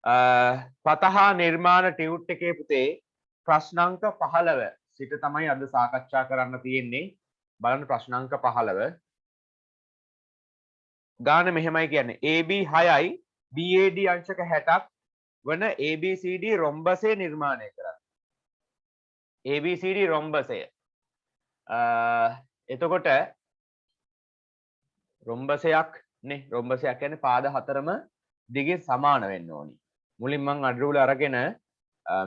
පතහා නිර්මාණ ටියුට් එකේ පුතේ ප්‍රශ්න අංක 15 සිට තමයි අද සාකච්ඡා කරන්න තියෙන්නේ. බලන්න ප්‍රශ්න අංක 15 ගාන මෙහෙමයි කියන්නේ AB 6යි BAD අංශක 60ක් වන ABCD රොම්බසය නිර්මාණය කරන්න. ABCD රොම්බසය එතකොට රොම්බසයක් නේ රොම්බසයක් කියන්නේ පාද හතරම දිගේ සමාන වෙන්න ඕනි. මුලින් මම අඩුවල අරගෙන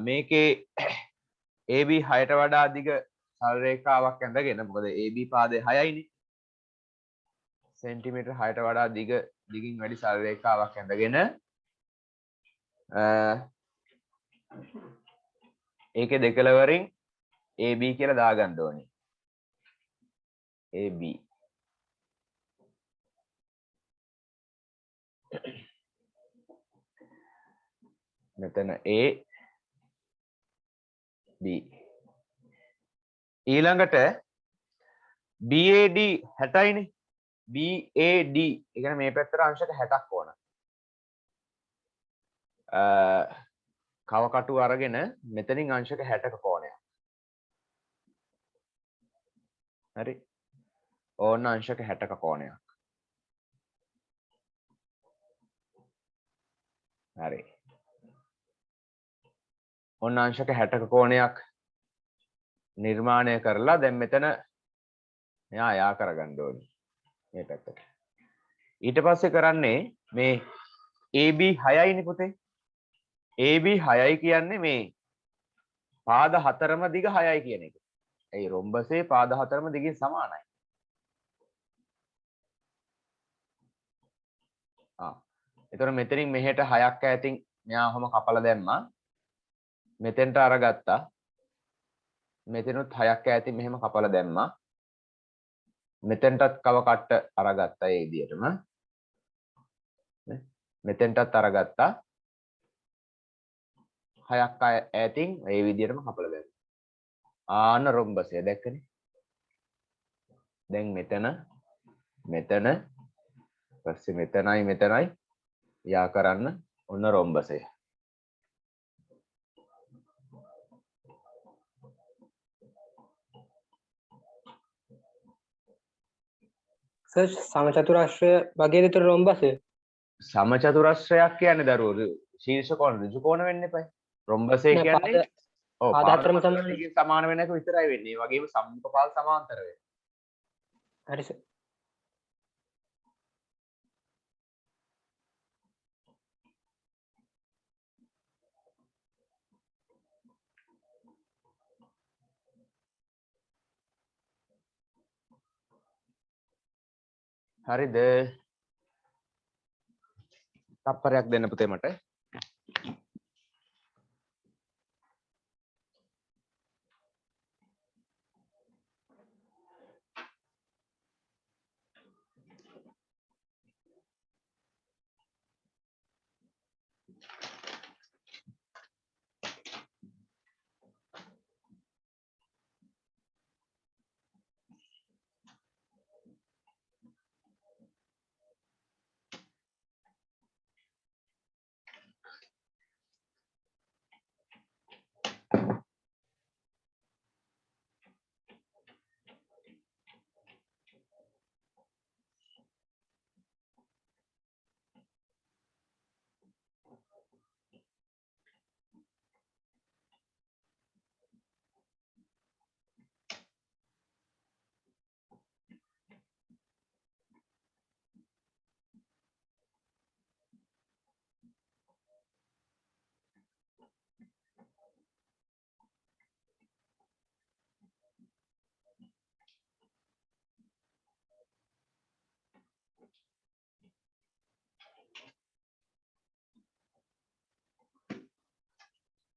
මේකේ AB 6ට වඩා දිග සරල රේඛාවක් ඇඳගෙන මොකද AB පාදේ 6යිනේ සෙන්ටිමීටර් 6ට වඩා දිගින් වැඩි සරල රේඛාවක් ඇඳගෙන ඒකේ දෙකලවරින් AB කියලා දාගන්න ඕනේ. AB මෙතන A B ඊළඟට BAD 60යිනේ BAD ඒ කියන්නේ මේ පැත්තට අංශක 60ක් ඕන. කව කටුව අරගෙන මෙතනින් අංශක 60ක කෝණයක්. හරි. ඕන අංශක 60ක කෝණයක්. හරි. ඕන අංශක 60ක කෝණයක් නිර්මාණය කරලා දැන් මෙතන මෙයා යා කරගන්න ඕනේ. මේ පැත්තට. ඊට පස්සේ කරන්නේ මේ AB 6යිනේ පුතේ. AB 6යි කියන්නේ මේ පාද හතරම දිග 6යි කියන එක. ඒ රොම්බසේ පාද හතරම දිගින් සමානයි. එතකොට මෙතනින් මෙහෙට 6ක් ඈතින් මෙයා ඔහම කපලා දැම්මා. මෙතෙන්ට අරගත්තා. මෙතනොත් 6ක් ඈතින් මෙහෙම කපලා දැම්මා. මෙතෙන්ටත් කව කට්ට අරගත්තා ඒ විදිහටම. මෙතෙන්ටත් අරගත්තා. 6ක් ඈතින් ඒ විදිහටම කපලා දැම්මා. ආන රොම්බසය දැක්කනේ. දැන් මෙතන පස්සේ මෙතනයි යා කරන්න ඔන්න රොම්බසය. සර් සමචතුරස්‍රය වගේ විතර රොම්බසය. සමචතුරස්‍රයක් කියන්නේ දරුවෝ ශීර්ෂ කෝණ ඍජු කෝණ වෙන්න එපා. රොම්බසය කියන්නේ ඔව් පාද හතරම සමාන වෙන එක විතරයි වෙන්නේ. ඒ වගේම සම්මුඛ පාද සමාන්තර වෙනවා. හරි සර්. හරිද? තප්පරයක් දෙන්න පුතේ මට.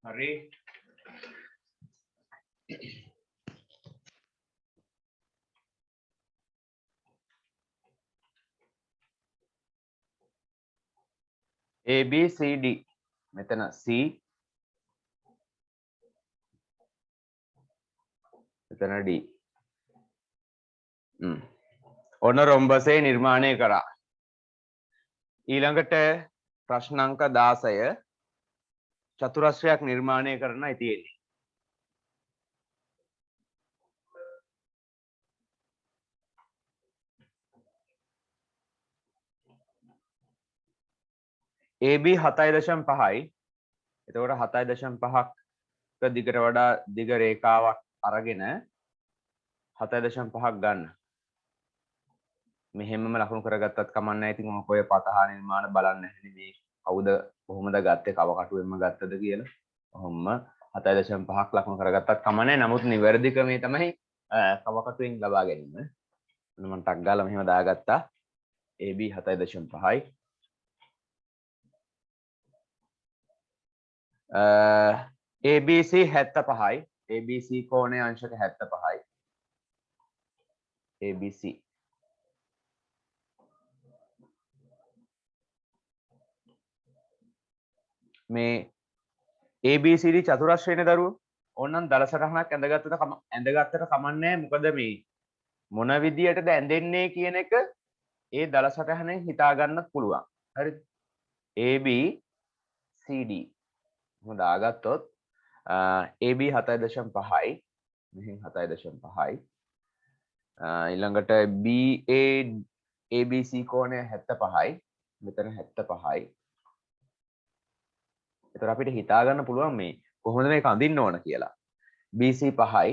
හරි. ABCD මෙතන C මෙතන D. ඔන්න රොම්බසේ නිර්මාණය කරා. ඊළඟට ප්‍රශ්න අංක 16 චතුරස්‍රයක් නිර්මාණය කරන්නයි තියෙන්නේ. AB 7.5යි. එතකොට 7.5ක දිගට වඩා දිග රේඛාවක් අරගෙන 7.5ක් ගන්න. මෙහෙමම ලකුණු කරගත්තත් කමක් නැහැ. ඉතින් ඔය පතහා නිර්මාණ බලන්න නැහැ මේ කවුද කොහොමද ගත්තේ කව කටුවෙන්ම ගත්තද කියලා. ඔහොම 7.5ක් ලකුණු කරගත්තත් කමක් නැහැ. නමුත් නිවැරදි ක්‍රමේ තමයි කව කටුවෙන් ලබා ගැනීම. මම ටක් ගාලා මෙහෙම දාගත්තා. AB 7.5යි. ABC 75යි. ABC කෝණයේ අංශක 75යි. ABC මේ ABCD චතුරස්‍රයනේ දරුවෝ. ඕනනම් දල සටහනක් ඇඳගත්තට කමන්නේ. මොකද මේ මොන විදියටද ඇඳෙන්නේ කියන එක ඒ දල සටහනෙන් හිතා ගන්නත් පුළුවන්. හරිද? ABCD මම දාගත්තොත් AB 7.5යි. මෙහෙන් 7.5යි. ඊළඟට ABC කෝණය 75යි. මෙතන 75යි. එතකොට අපිට හිතා ගන්න පුළුවන් මේ කොහොමද මේක අඳින්න ඕන කියලා. BC 5යි.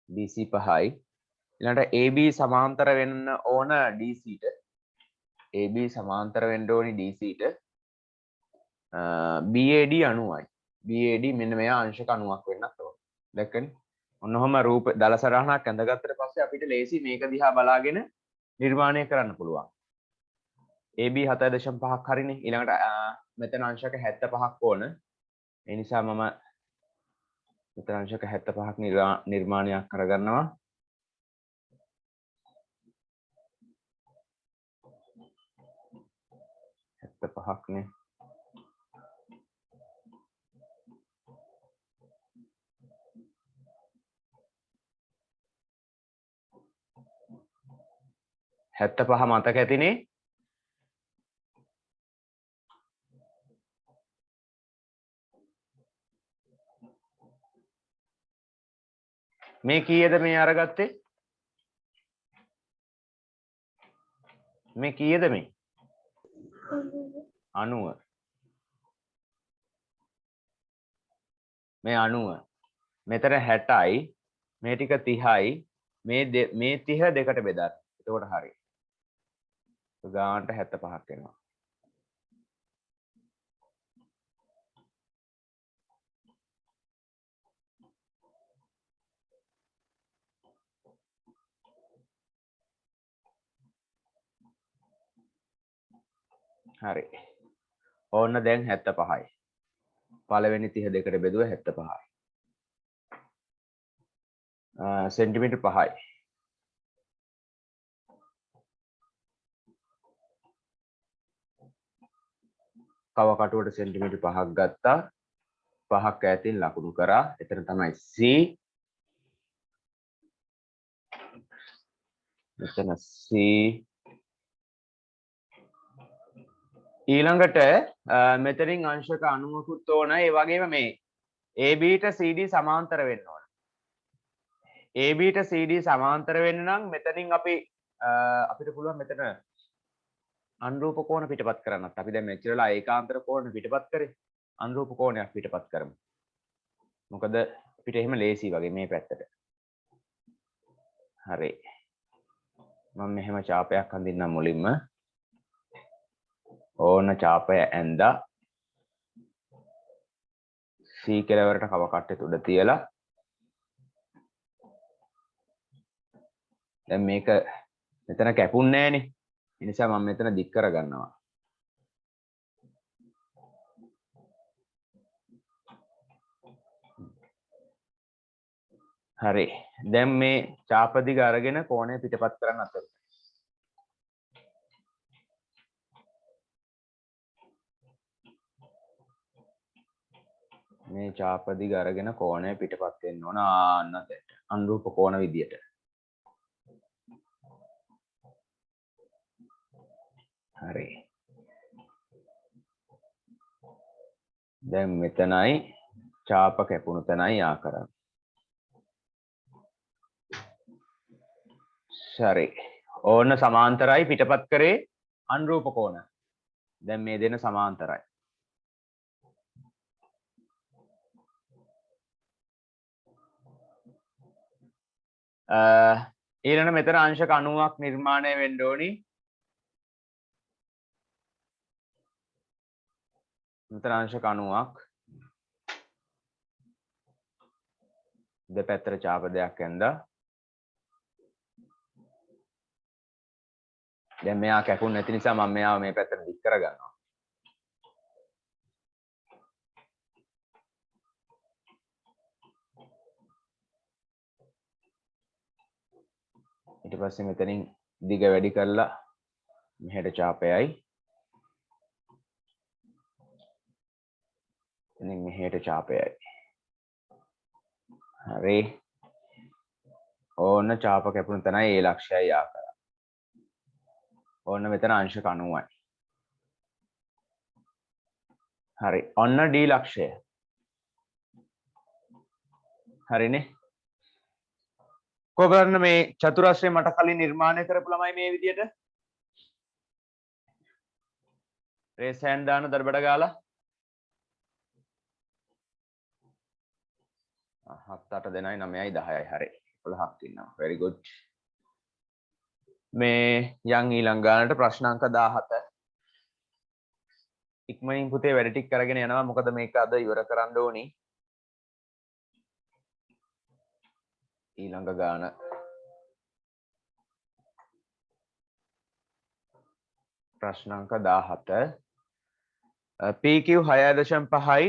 BC 5යි. ඊළඟට AB සමාන්තර වෙන්න ඕන DC ට. AB සමාන්තර වෙන්න ඕනි DC ට. BAD 90යි. BAD මෙන්න මෙයා අංශක 90ක් වෙන්නත් ඕන. දැක්කනේ? ඔන්නෝම රූප දල සටහනක් ඇඳගත්තට පස්සේ අපිට ලේසි මේක දිහා බලාගෙන නිර්මාණය කරන්න පුළුවන්. AB 7.5ක් හරිනේ. ඊළඟට මෙතන අංශක 75ක් ඕන. ඒ නිසා මම මෙතන අංශක 75ක් නිර්මාණයක් කරගන්නවා. පහක්නේ. හැත්ත පහ මතක ඇතිනේ. මේ කීයද මේ අරගත්තේ? මේ කීයද මේ? 90. මේ 90. මෙතන 60යි. මේ ටික 30යි. මේ 30 දෙකට බෙදන්න. එතකොට හරි. ගානට 75ක් වෙනවා. හරි. ඕන්න දැන් 75යි. පළවෙනි 32කට බෙදුව 75යි. සෙන්ටිමීටර් 5යි. කව කටුවට සෙන්ටිමීටර් 5ක් ගත්තා. 5ක් ඈතින් ලකුණු කරා. එතන තමයි C. මෙතන C. ඊළඟට මෙතනින් අංශක 90කුත් ඕන. ඒ වගේම මේ AB ට CD සමාන්තර වෙන්න ඕන. AB ට CD සමාන්තර වෙන්න නම් මෙතනින් අපිට පුළුවන් මෙතන අනුරූප කෝණ පිටපත් කරන්නත්. අපි දැන් මෙච්චරලා ඒකාන්තර කෝණ පිටපත් කරේ. අනුරූප කෝණයක් පිටපත් කරමු. මොකද අපිට එහෙම ලේසි වගේ මේ පැත්තට. හරි. මම මෙහෙම ඡාපයක් අඳින්නම් මුලින්ම. ඕන ඡාපය ඇඳා C කෙලවරට කව කට්ටේ උඩ තියලා දැන් මේක මෙතන කැපුන්නේ නැහනේ. ඒ නිසා මම මෙතන දික් කර ගන්නවා. හරි. දැන් මේ ඡාප දිග අරගෙන කෝණය පිටපත් කරන්න අතර. මේ ඡාප දිග අරගෙන කෝණය පිටපත් වෙන්න ඕන ආන්නතට. අනුරූප කෝණ විදියට. හරි. දැන් මෙතනයි චාප කැපුණු තැනයි යා කරන්නේ. සරි. ඕන්න සමාන්තරයි පිටපත් කරේ අනුරූප කෝණ. දැන් මේ දෙන සමාන්තරයි. ඊළඟ මෙතන අංශක 90ක් නිර්මාණය වෙන්න ඕනි. මෙතන අංශක 90ක් දෙපැත්තට ඡාප දෙයක් ඇඳලා දැන් මෙයා කැපුණ නැති නිසා මම මෙයාව මේ පැත්තට දික් කරගන්නවා. ඊට පස්සේ මෙතනින් දිග වැඩි කරලා මෙහෙට ඡාපයයි එතනින් මෙහෙට ඡාපයයි. හරි. ඕන්න ඡාප කැපුණු තැනයි ඒ ලක්ෂයයි ආ කරා. ඕන්න මෙතන අංශක 90යි. හරි. ඔන්න D ලක්ෂය. හරිනේ. කොහොමද මේ චතුරස්‍රය මට කලින් නිර්මාණය කරපු ළමයි මේ විදියට? රේස් හෑන්ඩ් දාන දරබඩ ගාලා 7 8 දෙනයි 9යි 10යි හරි 11ක් ඉන්නවා very good මේ යන් ඊළඟ ගානට ප්‍රශ්න අංක 17 ඉක්මනින් පුතේ වැඩ ටික කරගෙන යනවා මොකද මේක අද ඉවර කරන්න ඕනි ඊළඟ ගාන ප්‍රශ්න අංක 17 PQ 6.5යි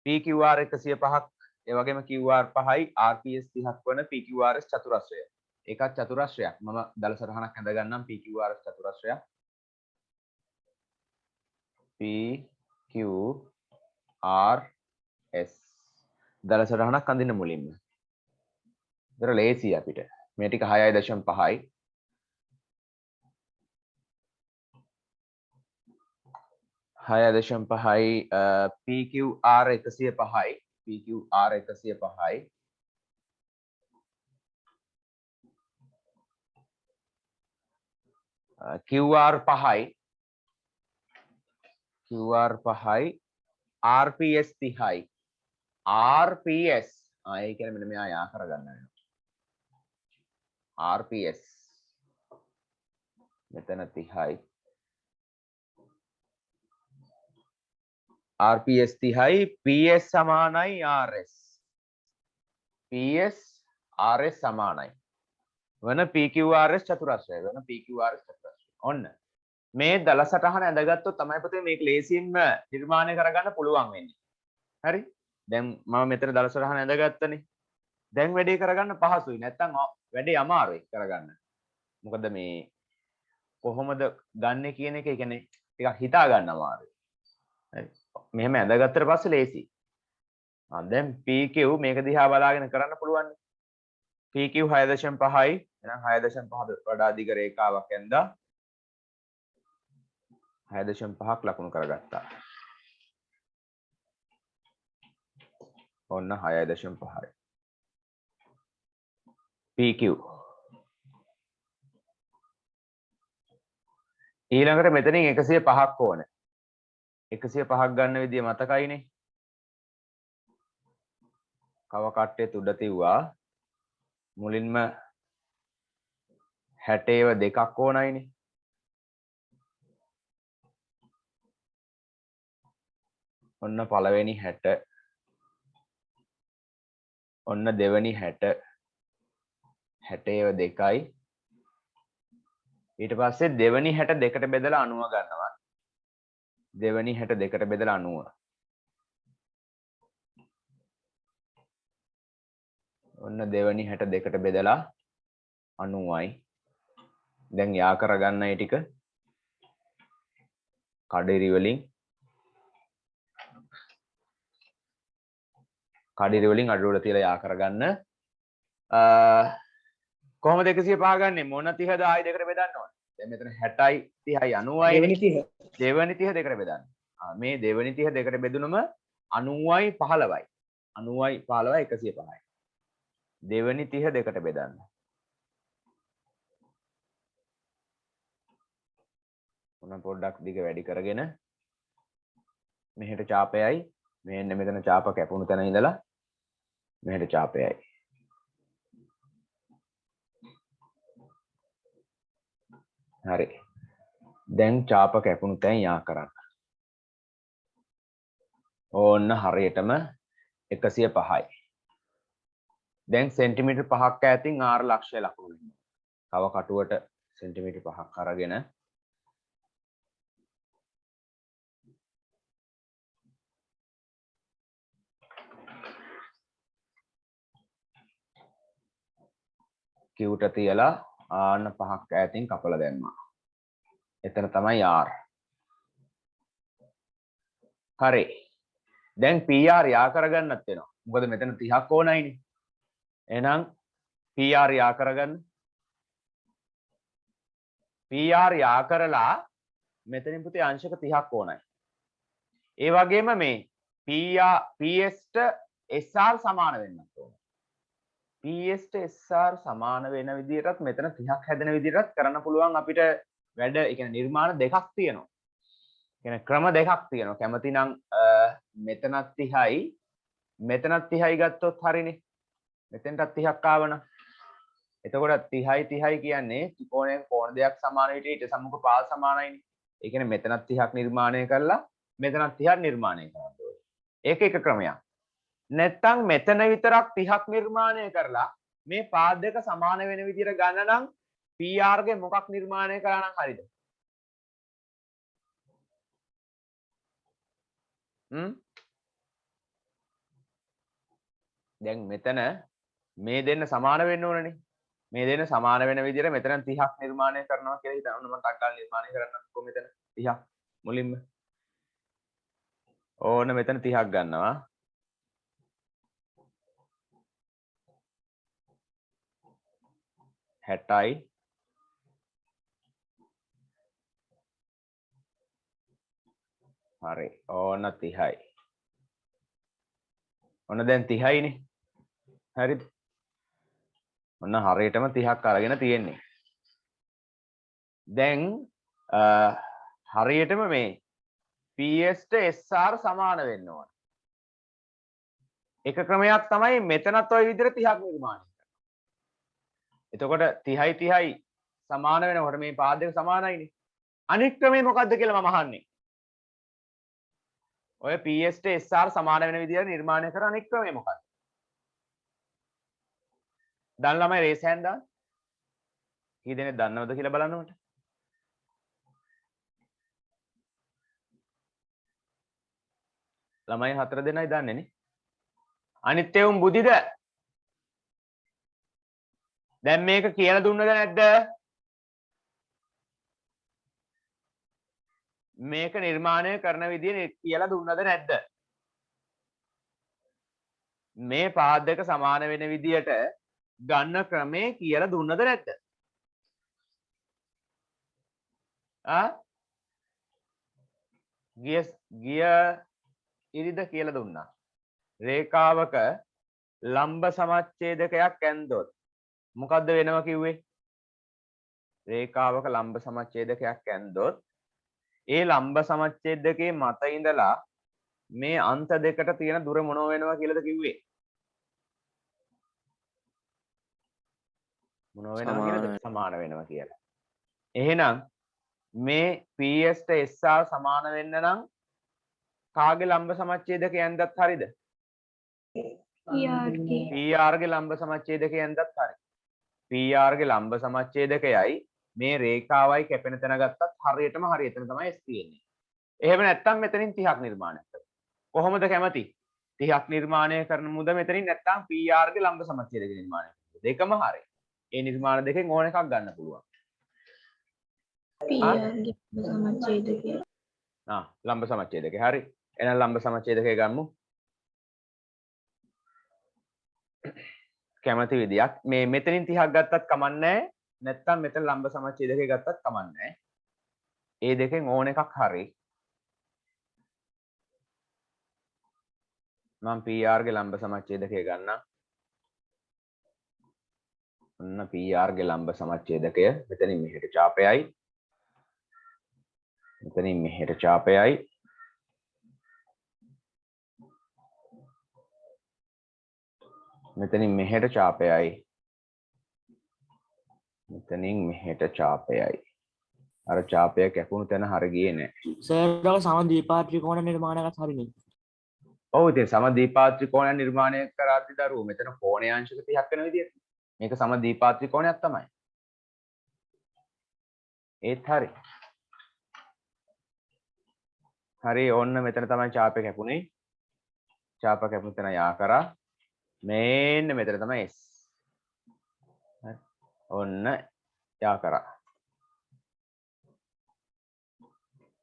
PQR 105ක් ඒ වගේම QR 5යි RPS 30ක් වන PQRS චතුරස්‍රය. ඒකත් චතුරස්‍රයක්. මම දල සටහනක් ඇඳ ගන්නම් PQRS චතුරස්‍රයක්. PQRS දල සටහනක් අඳින්න මුලින්ම. ඒතර ලේසි අපිට. මේ ටික 6.5යි. PQR 105යි PQR 105යි QR 5යි QR 5යි RPS 30යි RPS ඒ කියන්නේ මෙන්න මෙයා යා කරගන්න වෙනවා RPS මෙතන 30යි RPS 30යි PS සමානයි RS PS RS සමානයි වන PQRS චතුරස්‍රය වන PQRS චතුරස්‍රය ඔන්න මේ දල සටහන ඇඳගත්තොත් තමයි පුතේ මේක ලේසියෙන්ම නිර්මාණය කරගන්න පුළුවන් වෙන්නේ හරි දැන් මම මෙතන දල සටහන ඇඳගත්තනේ දැන් වැඩේ කරගන්න පහසුයි නැත්තම් වැඩේ අමාරුයි කරගන්න මොකද මේ කොහොමද ගන්න කියන එක කියන්නේ ටිකක් හිතා ගන්න අමාරුයි හරි මෙහෙම ඇඳගත්තට පස්සේ ලේසි. දැන් PQ මේක දිහා බලාගෙන කරන්න පුළුවන්. PQ 6.5යි. එහෙනම් 6.5 වඩා දිග රේඛාවක් ඇඳලා 6.5ක් ලකුණු කරගත්තා. ඔන්න 6.5යි. PQ. ඊළඟට මෙතනින් 105ක් ඕනේ. 105ක් ගන්න විදිය මතකයිනේ. කව කට්ටේ උඩ තියුවා. මුලින්ම 60ව දෙකක් ඕනයිනේ. ඔන්න පළවෙනි 60. ඔන්න දෙවෙනි 60. 60ව දෙකයි. ඊට පස්සේ දෙවෙනි 60 දෙකට බෙදලා 90 ගන්නවා. දෙවැනි 62ට බෙදලා 90. ඔන්න දෙවැනි 62ට බෙදලා 90යි. දැන් යා කරගන්න ඒ ටික කඩිරි වලින් අඩු වල තියලා යා කරගන්න. කොහොමද 105 ගන්නෙ? මොන 30ද ආයි දෙකට බෙදන්න ඕන. දැන් මෙතන 60යි 30යි 90යි. දෙවැනි 30 දෙකට බෙදන්න. මේ දෙවැනි 30 දෙකට බෙදුනම 90යි 15යි 90යි 15යි 105යි දෙවෙනි 30 දෙකට බෙදන්න මොන පොඩ්ඩක් දිග වැඩි කරගෙන මෙහෙට ඡාපයයි මෙන්න මෙතන ඡාප කැපුණු තැන ඉඳලා මෙහෙට ඡාපයයි හරි දැන් ඡාප කැපුණු තැන් යා කරන්න ඕන්න හරියටම 105යි දැන් සෙන්ටිමීටර් 5ක් ඈතින් r ලක්ෂය ලකුණු වෙනවා කව කටුවට සෙන්ටිමීටර් 5ක් අරගෙන කිව්ට තියලා ආන්න 5ක් ඈතින් කපලා දැම්මා එතන තමයි r හරි දැන් PR යා කරගන්නත් වෙනවා මොකද මෙතන 30ක් ඕනයිනේ එහෙනම් PR යා කරගන්න PR යා කරලා මෙතනින් පුතේ අංශක 30ක් ඕනයි ඒ වගේම මේ PS ට SR සමාන වෙන්නත් ඕන PS ට SR සමාන වෙන විදිහටත් මෙතන 30ක් හැදෙන විදිහටත් කරන්න පුළුවන් අපිට වැඩ ඒ කියන්නේ නිර්මාණ දෙකක් තියෙනවා කියන්නේ ක්‍රම දෙකක් තියෙනවා කැමති නම් මෙතනත් 30යි මෙතනත් 30යි ගත්තොත් හරිනේ මෙතෙන්ටත් 30ක් ආවනම් එතකොට 30යි 30යි කියන්නේ ත්‍රිකෝණයක කෝණ දෙකක් සමාන විදිහට ඊට සම්මුඛ පාද සමානයිනේ ඒ කියන්නේ මෙතනත් 30ක් නිර්මාණය කරලා මෙතනත් 30ක් නිර්මාණය කරන්න ඕනේ ඒක එක ක්‍රමයක් නැත්තම් මෙතන විතරක් 30ක් නිර්මාණය කරලා මේ පාද දෙක සමාන වෙන විදිහට ගන්න නම් PR ගේ මොකක් නිර්මාණය කරා නම් හරිද දැන් මෙතන මේ දෙන්න සමාන වෙන්න ඕනනේ මේ දෙන්න සමාන වෙන විදිහට මෙතන 30ක් නිර්මාණය කරනවා කියලා හිතන්න මම ටක් ගාලා නිර්මාණය කරන්නම්කෝ මෙතන 30ක් මුලින්ම ඕන මෙතන 30ක් ගන්නවා හැටයි හරි ඕන 30යි ඔන්න දැන් 30යිනේ හරිද ඔන්න හරියටම 30ක් අරගෙන තියෙන්නේ දැන් හරියටම මේ PS ට SR සමාන වෙන්න ඕන එක ක්‍රමයක් තමයි මෙතනත් ওই විදිහට 30ක් නිර්මාණය කරනවා එතකොට 30යි 30යි සමාන වෙනකොට මේ පාද දෙක සමානයිනේ අනිත් ක්‍රමය මොකද්ද කියලා මම අහන්නේ ඔය PS ට SR සමාන වෙන විදිහට නිර්මාණය කරන අනිත් ක්‍රමය මොකක්ද? දන්න ළමයි රේස් හෑන්ඩ් දාන්න. කී දෙනෙක් දන්නවද කියලා බලන්න මට. ළමයි 4 දෙනයි දන්නේ නේ. අනිත් ඒවුන් බුදිද? දැන් මේක කියලා දුන්නද නැද්ද? මේක නිර්මාණය කරන විදිය කියලා දුන්නද නැද්ද? මේ පාද දෙක සමාන වෙන විදියට ගන්න ක්‍රමේ කියලා දුන්නද නැද්ද? ගිය ඉරිද කියලා දුන්නා. රේඛාවක ලම්බ සමච්ඡේදකයක් ඇන්දොත් මොකද්ද වෙනව කිව්වේ? රේඛාවක ලම්බ සමච්ඡේදකයක් ඇන්දොත් ඒ ලම්බ සමච්ඡේදකයේ මත ඉඳලා මේ අන්ත දෙකට තියෙන දුර මොනව වෙනවා කියලාද කිව්වේ? මොනව වෙනවා කියලාද? සමාන වෙනවා කියලා. එහෙනම් මේ PS ට SR සමාන වෙන්න නම් කාගේ ලම්බ සමච්ඡේදකය ඇන්දත් හරිද? PR ගේ ලම්බ සමච්ඡේදකය ඇන්දත් හරි. PR ගේ ලම්බ සමච්ඡේදකයයි මේ රේඛාවයි කැපෙන තැන ගත්තත් හරියටම හරි එතන තමයි S තියෙන්නේ. එහෙම නැත්නම් මෙතනින් 30ක් නිර්මාණය කරනවා. කොහොමද කැමති? 30ක් නිර්මාණය කරන මුද මෙතනින් නැත්නම් PR ගේ ලම්බ සමච්ඡේදක නිර්මාණය කරනවා. දෙකම හරි. ඒ නිර්මාණ දෙකෙන් ඕන එකක් ගන්න පුළුවන්. PR ගේ සමච්ඡේදකය. ලම්බ සමච්ඡේදකය. හරි. එහෙනම් ලම්බ සමච්ඡේදකය ගමු. කැමති විදියක් මේ මෙතනින් 30ක් ගත්තත් කමන්නේ නැත්නම් මෙතන ලම්බ සමච්ඡේදකය ගත්තත් කමන්නේ. ඒ දෙකෙන් ඕන එකක් හරි. මම PR ගේ ලම්බ සමච්ඡේදකය ගන්නම්. ඔන්න PR ගේ ලම්බ සමච්ඡේදකය මෙතනින් මෙහෙට ඡාපයයි. මෙතනින් මෙහෙට ඡාපයයි. මෙතනින් මෙහෙට ඡාපයයි. මෙතනින් මෙහෙට ඡාපයයි. අර ඡාපය කැපුණු තැන හරිය ගියේ නැහැ. සර් ඔක සමද්විපාත ත්‍රිකෝණ නිර්මාණයත් හරිනේ. ඔව් ඉතින් සමද්විපාත ත්‍රිකෝණය නිර්මාණය කරද්දී දරුවෝ මෙතන කෝණයේ අංශක 30ක් වෙන විදියට. මේක සමද්විපාත ත්‍රිකෝණයක් තමයි. ඒත් හරි. හරි ඔන්න මෙතන තමයි ඡාපය කැපුණේ. ඡාප කැපුණු තැන යා කරා. මේන්න මෙතන තමයි S. හරි. ඔන්න යා කරා.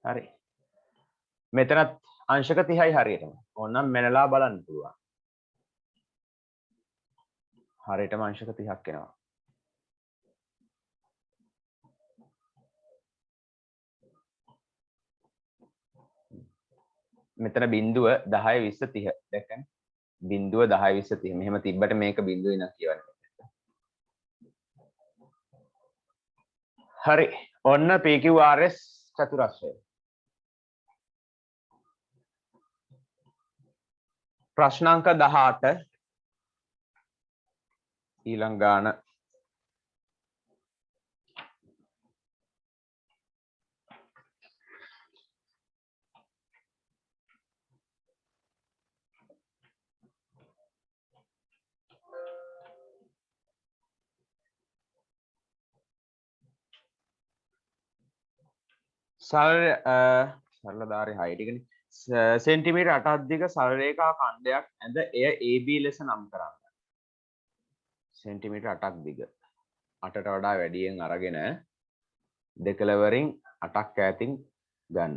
හරි. මෙතනත් අංශක 30යි හරියටම. ඕනනම් මැනලා බලන්න පුළුවන්. හරියටම අංශක 30ක් එනවා. මෙතන බිඳුව 10 20 30 දැක්කනේ. බිඳුව 10 20 30 මෙහෙම තිබ්බට මේක බිඳුවේ නක් කියවන්නේ. හරි. ඔන්න PQRS චතුරස්‍රය. ප්‍රශ්නාංක 18 ඊළඟ ගාන සරලධාරී හයිටිකනේ සෙන්ටිමීටර් 8ක් දිග සරල රේඛා ඛණ්ඩයක් ඇඳ එය AB ලෙස නම් කරන්න. සෙන්ටිමීටර් 8ක් දිග 8ට වඩා වැඩියෙන් අරගෙන දෙකලවරින් 8ක් ඈතින් ගන්න.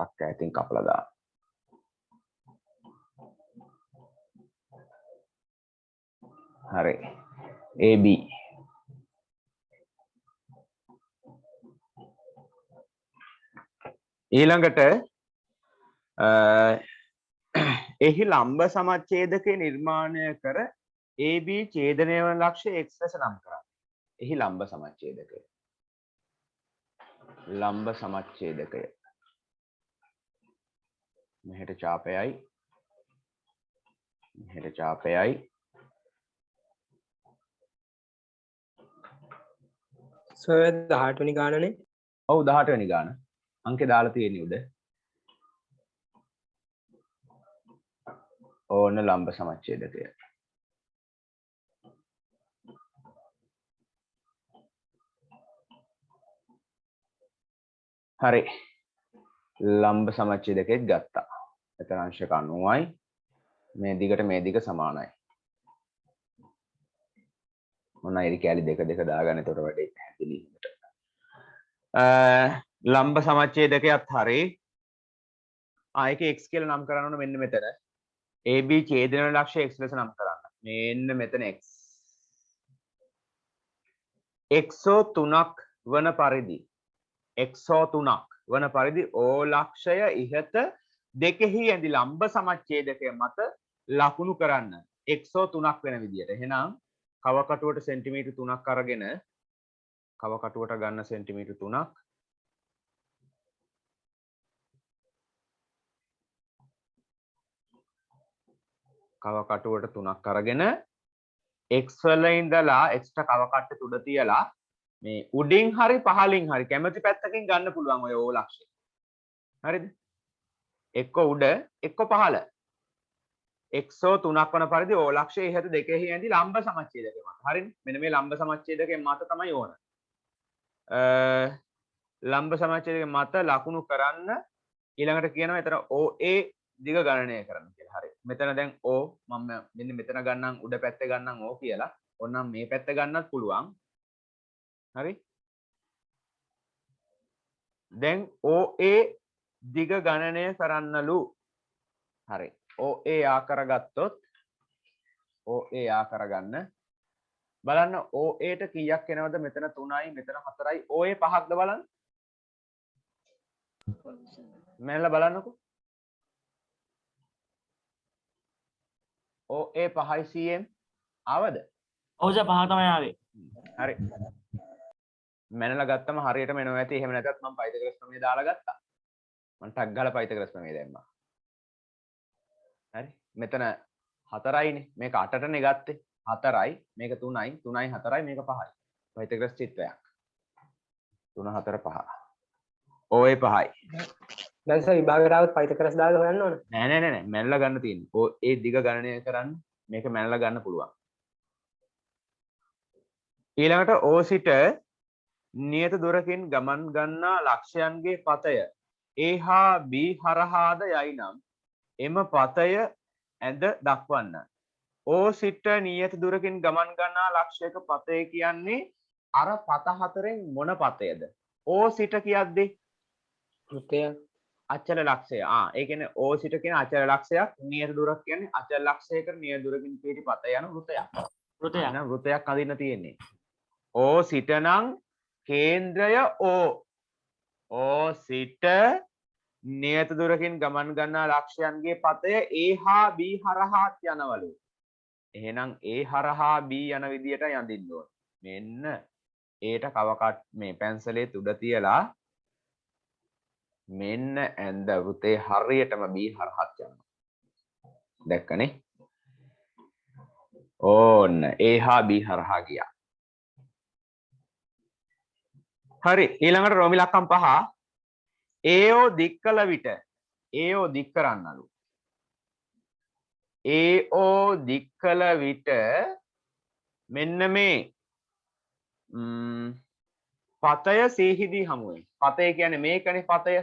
8ක් ඈතින් කපලා දාන්න. හරි. AB ඊළඟට එහි ලම්බ සමච්ඡේදකය නිර්මාණය කර AB ඡේදනය වන ලක්ෂ්‍ය x ලෙස නම් කරන්න. එහි ලම්බ සමච්ඡේදකය. ලම්බ සමච්ඡේදකය. මෙහෙට ඡාපයයි. මෙහෙට ඡාපයයි. සර් 18 වෙනි ගානනේ. ඔව් 18 වෙනි ගාන. අංකේ දාලා තියෙන්නේ උඩ. ඕන ලම්බ සමච්ඡේදකය. හරි. ලම්බ සමච්ඡේදකෙත් ගත්තා. එතන අංශක 90යි. මේ දිගට මේ දිග සමානයි. මොනයි ඉරි කැලි දෙක දෙක දාගන්න එතකොට වැඩේ පැහැදිලි හිමට. ලම්බ සමච්ඡේදකයත් හරි. ඒක x කියලා නම් කරන්න ඕන මෙන්න මෙතන. AB ඡේදන වන ලක්ෂ්‍ය x ලෙස නම් කරන්න. මෙන්න මෙතන x. x3ක් වන පරිදි x3ක් වන පරිදි O ලක්ෂය ඉහත දෙකෙහි ඇඳි ලම්බ සමච්ඡේදකය මත ලකුණු කරන්න. x3ක් වෙන විදියට. එහෙනම් කව කටුවට සෙන්ටිමීටර් 3ක් අරගෙන කව කටුවට ගන්න සෙන්ටිමීටර් 3ක් කව කටුවට 3ක් අරගෙන x වල ඉඳලා x ට කව කට්ට උඩ තියලා මේ උඩින් හරි පහලින් හරි කැමති පැත්තකින් ගන්න පුළුවන් ඔය O ලක්ෂය. හරිද? එක්ක උඩ එක්ක පහළ. x3ක් වන පරිදි O ලක්ෂය ඉහත දෙකෙහි ඇඳි ලම්බ සමච්ඡේදකය මත. හරිනේ? මෙන්න මේ ලම්බ සමච්ඡේදකය මත තමයි ඕන. ලම්බ සමච්ඡේදකය මත ලකුණු කරන්න ඊළඟට කියනවා එතන OA දිග ගණනය කරන්න කියලා. හරි. මෙතන දැන් O මම මෙන්න මෙතන ගන්නම් උඩ පැත්තේ ගන්නම් O කියලා. ඕනනම් මේ පැත්ත ගන්නත් පුළුවන්. හරි. දැන් OA දිග ගණනය කරන්නලු. හරි. OA ආකර ගත්තොත් OA ආකර ගන්න. බලන්න OA ට කීයක් එනවද? මෙතන 3යි මෙතන 4යි. OA 5ක්ද බලන්න. මැනලා බලන්නකෝ. OA 5යි cm ආවද? ඔව් සර් පහ තමයි ආවේ. හරි. මැනලා ගත්තම හරියටම එනවා ඇති. එහෙම නැත්නම් මම පයිතග්‍රස් ප්‍රමේය දාලා ගත්තා. මම ටක් ගාලා පයිතග්‍රස් ප්‍රමේය දැම්මා. හරි. මෙතන 4යිනේ. මේක 8ටනේ ගත්තේ. 4යි. මේක 3යි. 3යි 4යි මේක 5යි. පයිතග්‍රස් චිත්‍රයක්. 3 4 5. OA 5යි. දැන් සර් විභාගයට આવත් පයිතග්‍රස් දාලා හොයන්න ඕන. නෑ මැනලා ගන්න තියෙන්නේ. ඒ දිග ගණනය කරන්න මේක මැනලා ගන්න පුළුවන්. ඊළඟට O සිට නියත දුරකින් ගමන් ගන්නා ලක්ෂයන්ගේ පතය A හා B හරහාද යයි නම් එම පතය ඇඳ දක්වන්න. O සිට නියත දුරකින් ගමන් ගන්නා ලක්ෂයක පතය කියන්නේ අර පත හතරෙන් මොන පතයද? O සිට කියද්දී වෘත්තය අචල ලක්ෂය. ඒ කියන්නේ O සිට කියන අචල ලක්ෂයක්, නියත දුරක් කියන්නේ අචල ලක්ෂයකට නියත දුරකින් පිටි පත යන වෘතයක්. වෘතයක්. එහෙනම් වෘතයක් අඳින්න තියෙන්නේ. O සිට නම් කේන්ද්‍රය O. O සිට නියත දුරකින් ගමන් ගන්නා ලක්ෂයන්ගේ පතය A හා B හරහාත් යනවලු. එහෙනම් A හරහා B යන විදියට යඳින්න ඕන. මෙන්න ඒට කවකට් මේ පැන්සලේ උඩ තියලා මෙන්න ඇඳ වෘතේ හරියටම B හරහාත් යනවා. දැක්කනේ? ඕන්න A හා B හරහා ගියා. හරි ඊළඟට රෝමි ලක්කම් 5 AO දික් කළ විට AO දික් කරන්නලු. AO දික් කළ විට මෙන්න මේ පතය සීහිදී හමුවේ. පතය කියන්නේ මේකනේ පතය.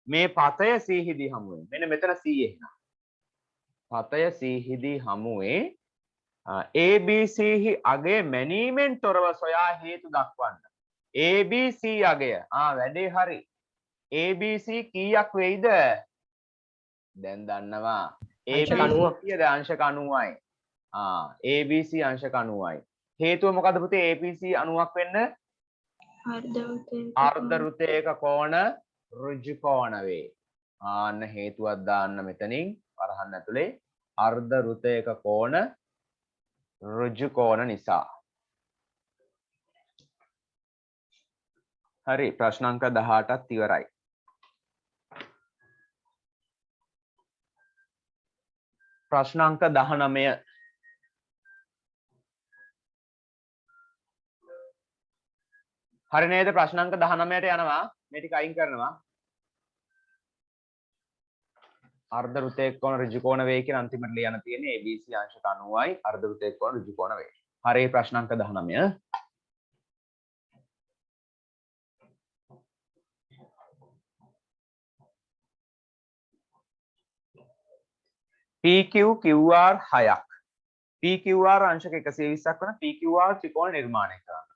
මේ පතය සීහිදී හමුවේ. මෙන්න මෙතන C එහෙනම්. පතය සීහිදී හමුවේ ABC හි අගය මැනීමෙන් තොරව සොයා හේතු දක්වන්න. ABC අගය. වැඩේ හරි. ABC කීයක් වෙයිද? දැන් දන්නවා. ABC කීයද? අංශක 90යි. ABC අංශක 90යි. හේතුව මොකද පුතේ ABC 90ක් වෙන්න? අර්ධ වෘත්තයක කෝණ ඍජු කෝණ වේ. ආන්න හේතුවක් දාන්න මෙතනින් වරහන් ඇතුලේ අර්ධ වෘත්තයක කෝණ ඍජු කෝණ නිසා. හරි ප්‍රශ්න අංක 18ත් ඉවරයි. ප්‍රශ්න අංක 19 හරි නේද? ප්‍රශ්න අංක 19ට යනවා. මේ ටික අයින් කරනවා. අර්ධ වෘත්තයක කෝණ ඍජු කෝණ වේ කියන අන්තිමට ලියන්න තියෙන්නේ ABC අංශක 90යි අර්ධ වෘත්තයක කෝණ ඍජු කෝණ වේ. හරි ප්‍රශ්න අංක 19. PQ QR 6ක්. PQR අංශක 120ක් වන PQR ත්‍රිකෝණ නිර්මාණය කරන්න.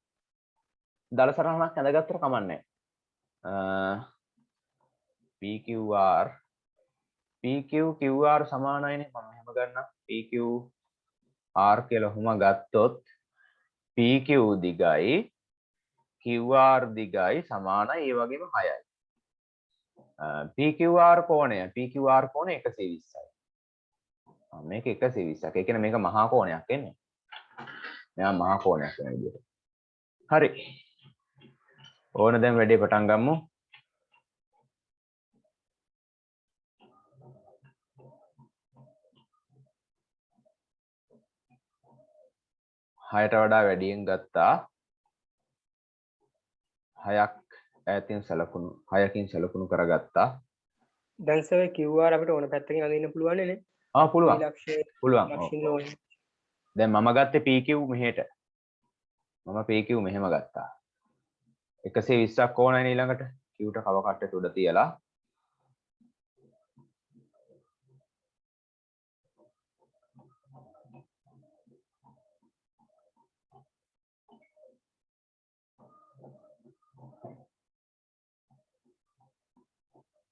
දල සටහනක් ඇඳගත්තට කමන්නේ. PQ QR සමානයිනේ. මම එහෙම ගන්නම්. PQR කියලා ඔහොම ගත්තොත් PQ දිගයි QR දිගයි සමානයි. ඒ වගේම 6යි. PQR කෝණය 120යි. මේක 120ක්. ඒ කියන්නේ මේක මහා කෝණයක් එන්නේ. මෙයා මහා කෝණයක් වෙන විදිහට. හරි. ඕන දැන් වැඩේ පටන් ගමු. හයට වඩා වැඩියෙන් ගත්තා. 6ක් ඈතින් සලකුණු 6කින් සලකුණු කරගත්තා. දැන් සර් QR අපිට ඕන පැත්තකින් අඳින්න පුළුවන් නේ? පුළුවන්. පුළුවන්. ලක්ෂණ ඕනේ. දැන් මම ගත්තේ PQ මෙහෙට. මම PQ මෙහෙම ගත්තා. 120ක් ඕනයි ඊළඟට. Q ට කව කට්ටට උඩ තියලා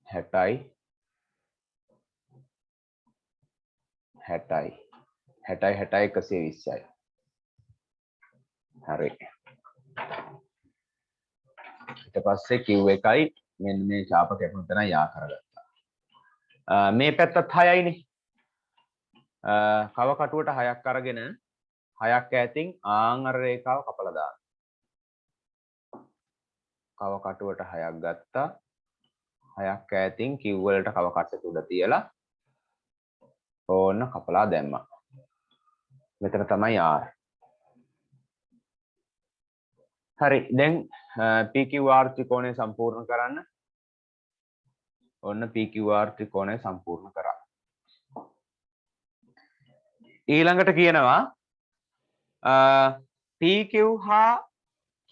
හැටයි 120යි. හරි. ඊට පස්සේ Q එකයි මෙන්න මේ ඡාප කැපුණ තැන යා කරගත්තා. මේ පැත්තත් 6යිනේ. කව කටුවට 6ක් අරගෙන 6ක් ඈතින් ආංගර රේඛාව කපලා දාන්න. කව කටුවට 6ක් ගත්තා. 6ක් ඈතින් Q වලට කව කට්ට උඩ තියලා ඕන්න කපලා දැම්මා. මෙතන තමයි R. හරි දැන් PQR ත්‍රිකෝණය සම්පූර්ණ කරන්න. ඔන්න PQR ත්‍රිකෝණය සම්පූර්ණ කරා. ඊළඟට කියනවා PQ හා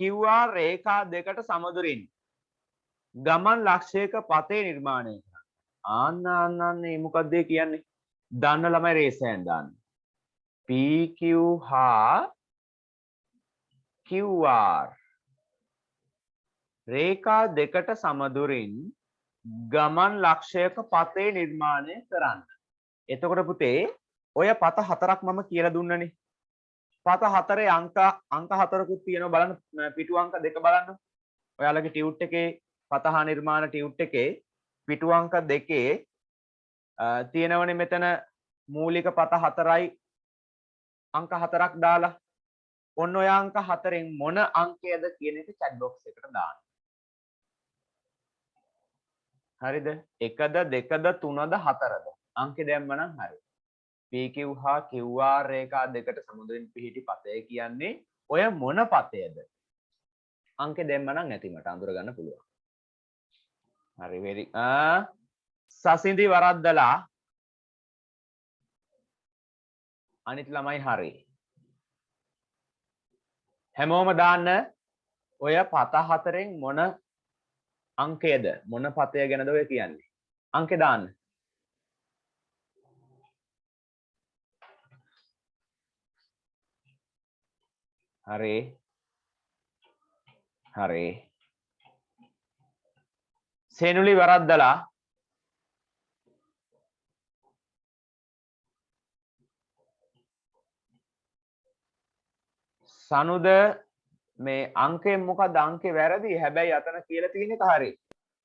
QR රේඛා දෙකට සමදුරින් ගමන් ලක්ෂයක පතේ නිර්මාණය කරන්න. ආන්න මේ මොකක්ද කියන්නේ? දන්න ළමයි රේසයෙන් දාන්න. PQ හා QR රේඛා දෙකට සමදුරින් ගමන් ලක්ෂයක පතේ නිර්මාණය කරන්න. එතකොට පුතේ ඔය පත හතරක් මම කියලා දුන්නනේ. පත හතරේ අංක හතරකුත් තියෙනවා බලන්න පිටු අංක දෙක බලන්න. ඔයාලගේ ටියුට් එකේ පත හා නිර්මාණ ටියුට් එකේ පිටු අංක දෙකේ තියෙනවනේ මෙතන මූලික පත හතරයි අංක හතරක් දාලා. ඔන්න ඔය අංක හතරෙන් මොන අංකයද කියන එක chat box එකට දාන්න. හරිද? 1ද 2ද 3ද 4ද අංකෙ දැම්මනම් හරි. PQ හා QR රේඛා දෙකට සමුදුරින් පිහිටි පතය කියන්නේ ඔය මොන පතයද? අංකෙ දැම්මනම් ඇති මට අඳුර ගන්න පුළුවන්. හරි වෙරි. සසින්දි වරද්දලා අනිත් ළමයි හරි. හැමෝම දාන්න ඔය පත හතරෙන් මොන අංකයද? මොන පතය ගැනද ඔය කියන්නේ? අංකෙ දාන්න. හරි. හරි. සේනුලි වරද්දලා සනුද මේ අංකයෙන් මොකක්ද අංකේ වැරදි. හැබැයි අතන කියලා තියෙන එක හරි.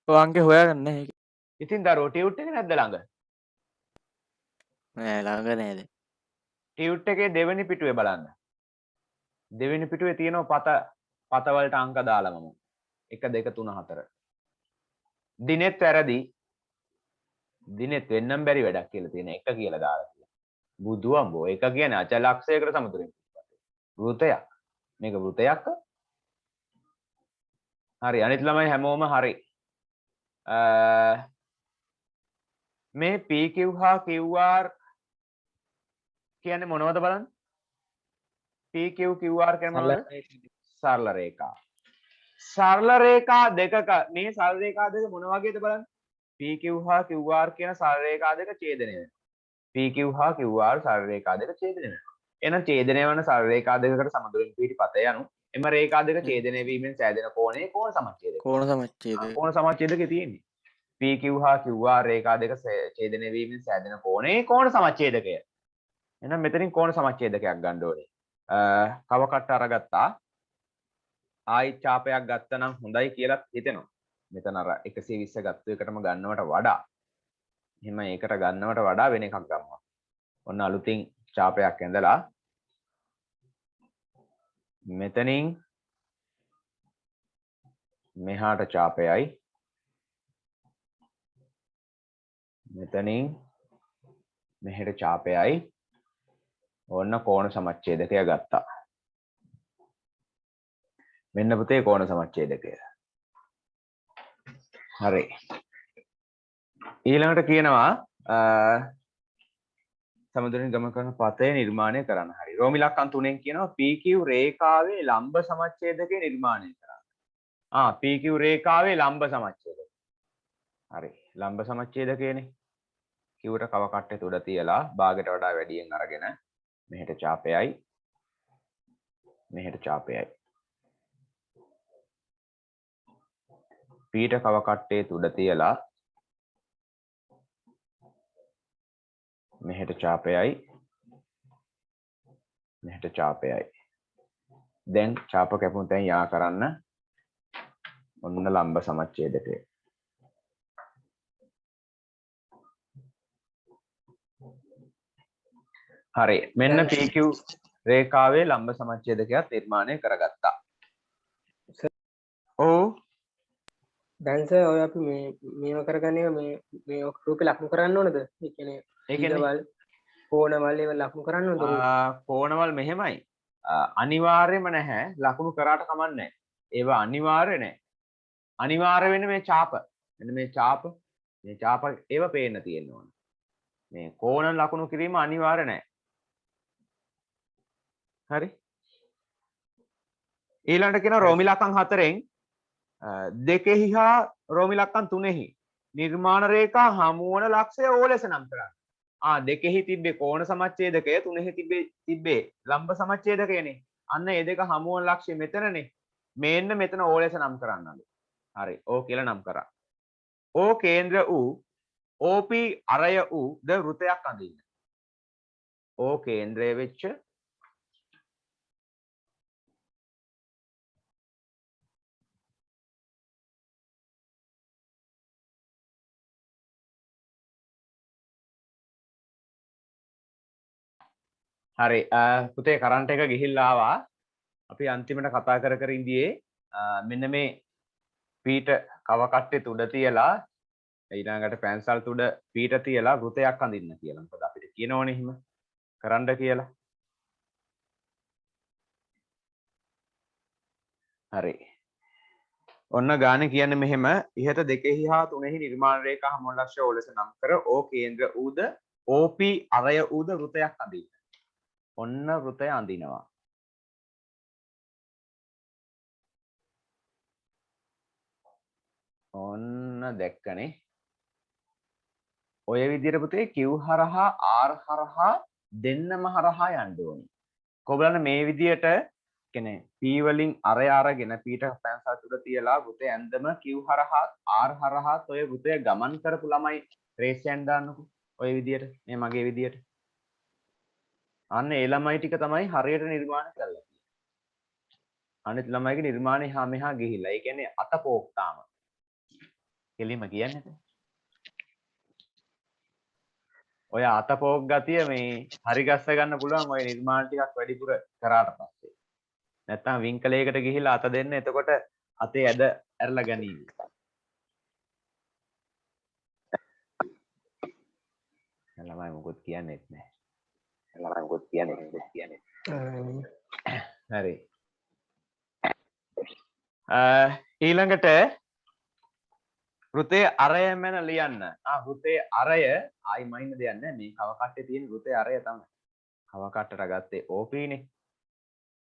ඔය අංකේ හොයාගන්න නැහැ. ඉතින් දරුවෝ ටියුට් එක නැද්ද ළඟ? නෑ ළඟ නෑද? ටියුට් එකේ දෙවෙනි පිටුවේ බලන්න. දෙවෙනි පිටුවේ තියෙනවා පත වලට අංක දාලා මම 1 2 3 4. දිනෙත් වැරදි. දිනෙත් වෙන්නම් බැරි වැඩක් කියලා තියෙන 1 කියලා දාලා තියෙනවා. බුදු අඹෝ 1 කියන්නේ අචල අක්ෂයකට සමතුලිත වෘතයක්. මේක වෘතයක්. හරි අනිත් ළමයි හැමෝම හරි. මේ PQ හා QR කියන්නේ මොනවද බලන්න? PQ QR කියන්නේ මොනවද? සරල රේඛා. සරල රේඛා දෙකක මේ සරල රේඛා දෙක මොන වගේද බලන්න? PQ හා QR කියන සරල රේඛා දෙක ඡේදනය වෙනවා. PQ හා QR සරල රේඛා දෙක ඡේදනය වෙනවා. එහෙනම් ඡේදනය වන සරල රේඛා දෙකකට සමදුලින් පිහිටි පතය යනු එම රේඛා දෙක ඡේදනය වීමෙන් සෑදෙන කෝණය කෝණ සමච්ඡේදය. කෝණ සමච්ඡේදය. කෝණ සමච්ඡේදකේ තියෙන්නේ. PQ හා QR රේඛා දෙක ඡේදනය වීමෙන් සෑදෙන කෝණය කෝණ සමච්ඡේදකය. එහෙනම් මෙතනින් කෝණ සමච්ඡේදකයක් ගන්න ඕනේ. කව කට්ට අරගත්තා. ආයි ඡාපයක් ගත්තනම් හොඳයි කියලා හිතෙනවා. මෙතන අර 120 ගත්ත එකටම ගන්නවට වඩා එහෙම ඒකට ගන්නවට වඩා වෙන එකක් ගන්නවා. ඔන්න අලුතින් ඡාපයක් ඇඳලා මෙතනින් මෙහාට ඡාපයයි මෙතනින් මෙහෙට ඡාපයයි ඔන්න කෝණ සමච්ඡේදකය ගත්තා. මෙන්න පුතේ කෝණ සමච්ඡේදකය. හරි. ඊළඟට කියනවා සමදුරින් ගමන් කරන පතය නිර්මාණය කරන්න. හරි. රෝමි ලක්කම් 3න් කියනවා PQ රේඛාවේ ලම්බ සමච්ඡේදකය නිර්මාණය කරන්න. PQ රේඛාවේ ලම්බ සමච්ඡේදකය. හරි. ලම්බ සමච්ඡේදකයනේ. කිව්වට කව කට්ටේ උඩ තියලා භාගයට වඩා වැඩියෙන් අරගෙන මෙහෙට ඡාපයයි මෙහෙට ඡාපයයි. පීට කව කට්ටේ උඩ තියලා මෙහෙට ඡාපයයි මෙහෙට ඡාපයයි. දැන් ඡාප කැපුම් තැන් යා කරන්න ඔන්න ලම්බ සමච්ඡේදකය. හරි. මෙන්න දැන් PQ රේඛාවේ ලම්බ සමච්ඡේදකයක් නිර්මාණය කරගත්තා. ඔව්. දැන් සර් ඔය අපි මේව කරගන්නේ මේ රූපේ ලකුණු කරන්න ඕනද? ඒ කියන්නේ ඒ කියන්නේ දීර්ඝවල් කෝණවල් ඒවා ලකුණු කරන්න ඕනද රූපේ? කෝණවල් මෙහෙමයි. අනිවාර්යයෙන්ම නැහැ. ලකුණු කරාට කමක් නැහැ. ඒවා අනිවාර්ය නැහැ. අනිවාර්ය වෙන්නේ මේ ඡාප. මෙන්න මේ ඡාප ඒවා පේන්න තියෙන්න ඕන. මේ කෝණ ලකුණු කිරීම අනිවාර්ය නැහැ. හරි. ඊළඟට කියන රෝමි ලක්කම් 4න් දෙකෙහි හා රෝමි ලක්කම් 3හි නිර්මාණ රේඛා හමු වන ලක්ෂය ඕ ලෙස නම් කරන්න. දෙකෙහි තිබ්බේ කෝණ සමච්ඡේදකය, 3හි තිබ්බේ ලම්බ සමච්ඡේදකයනේ. අන්න ඒ දෙක හමු වන ලක්ෂය මෙතනනේ. මේන්න මෙතන ඕ ලෙස නම් කරන්නලු. හරි. ඕ කියලා නම් කරා. ඕ කේන්ද්‍ර වූ OP අරය වූ ද වෘතයක් අඳින්න. ඕ කේන්ද්‍රය වෙච්ච හරි පුතේ කරන්ට් එක ගිහිල්ලා ආවා. අපි අන්තිමට කතා කර ඉඳියේ මෙන්න මේ පීට කව කට්ටේ උඩ තියලා ඊළඟට පැන්සල් උඩ පීට තියලා වෘතයක් අඳින්න කියලා. මොකද අපිට කියනෝනේ එහෙම කරන්න කියලා. හරි. ඔන්න ගානේ කියන්නේ මෙහෙම ඉහත දෙකෙහි හා තුනෙහි නිර්මාණ රේඛා හමුවන ලක්ෂ්‍ය ඕ ලෙස නම් කර ඕ කේන්ද්‍ර ඌද OP අරය ඌද වෘතයක් අඳින්න. ඔන්න වෘතය අඳිනවා. ඔන්න දැක්කනේ. ඔය විදිහට පුතේ Q හරහා R හරහා දෙන්නම හරහා යන්න ඕනේ. කොහොමද මේ විදිහට කියන්නේ P වලින් අරය අරගෙන P ට පැන්සල් උඩ තියලා වෘතය ඇඳම Q හරහා R හරහා ඔය වෘතය ගමන් කරපු ළමයි රේෂයෙන් දාන්නකෝ. ඔය විදිහට මේ මගේ විදිහට. අන්න ඒ ළමයි ටික තමයි හරියට නිර්මාණය කරලා තියෙන්නේ. අනිත් ළමයිගේ නිර්මාණය හා මෙහා ගිහිල්ලා. ඒ කියන්නේ අතපෝක්තාම. කෙලිම කියන්නේ. ඔය අතපෝක් ගතිය මේ හරි ගස්ස ගන්න පුළුවන් ඔය නිර්මාණ ටිකක් වැඩිපුර කරාට පස්සේ. නැත්තම් වින්කලයකට ගිහිල්ලා අත දෙන්න එතකොට අතේ ඇද ඇරලා ගනීවි. ළමයි මොකොත් කියන්නේත් නැහැ. හරි. ඊළඟට වෘතයේ අරය මැන ලියන්න. වෘතයේ අරය ආයි මයින්න දෙයක් නැහැ. මේ කව කට්ටේ තියෙන වෘතයේ අරය තමයි. කව කට්ටට ගත්තේ OP නේ.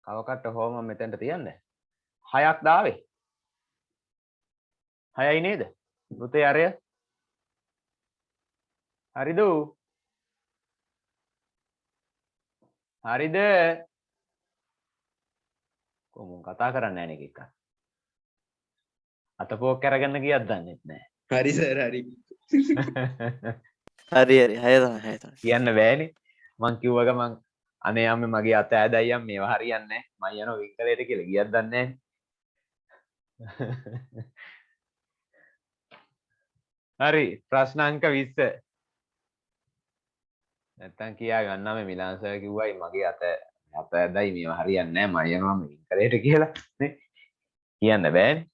කව කට්ට හොම මෙතෙන්ට තියන්න. 6ක් දාවේ. 6යි නේද? වෘතයේ අරය. හරිද? හරිද? කොහොම කතා කරන්නේ නැහැ නේ එකක්. අතපෝක් අරගන්න ගියත් දන්නෙත් නැහැ. හරි සර් හරි. හරි හරි 6 තමයි. කියන්න බෑනේ. මං කිව්ව ගමන් අනේ අම්මේ මගේ අත ඇදයි අම්මේ මේවා හරියන්නේ නැහැ. මං යනවා වින්කලයට කියලා ගියත් දන්නේ නැහැ. හරි ප්‍රශ්න අංක 20. නැත්තම් කියා ගන්නවා මේ මිලාන් සර් කිව්වයි මගේ අත ඇදයි මේවා හරියන්නේ නැහැ. මං යනවා වින්කලයට කියලා නේ. කියන්න බෑනේ.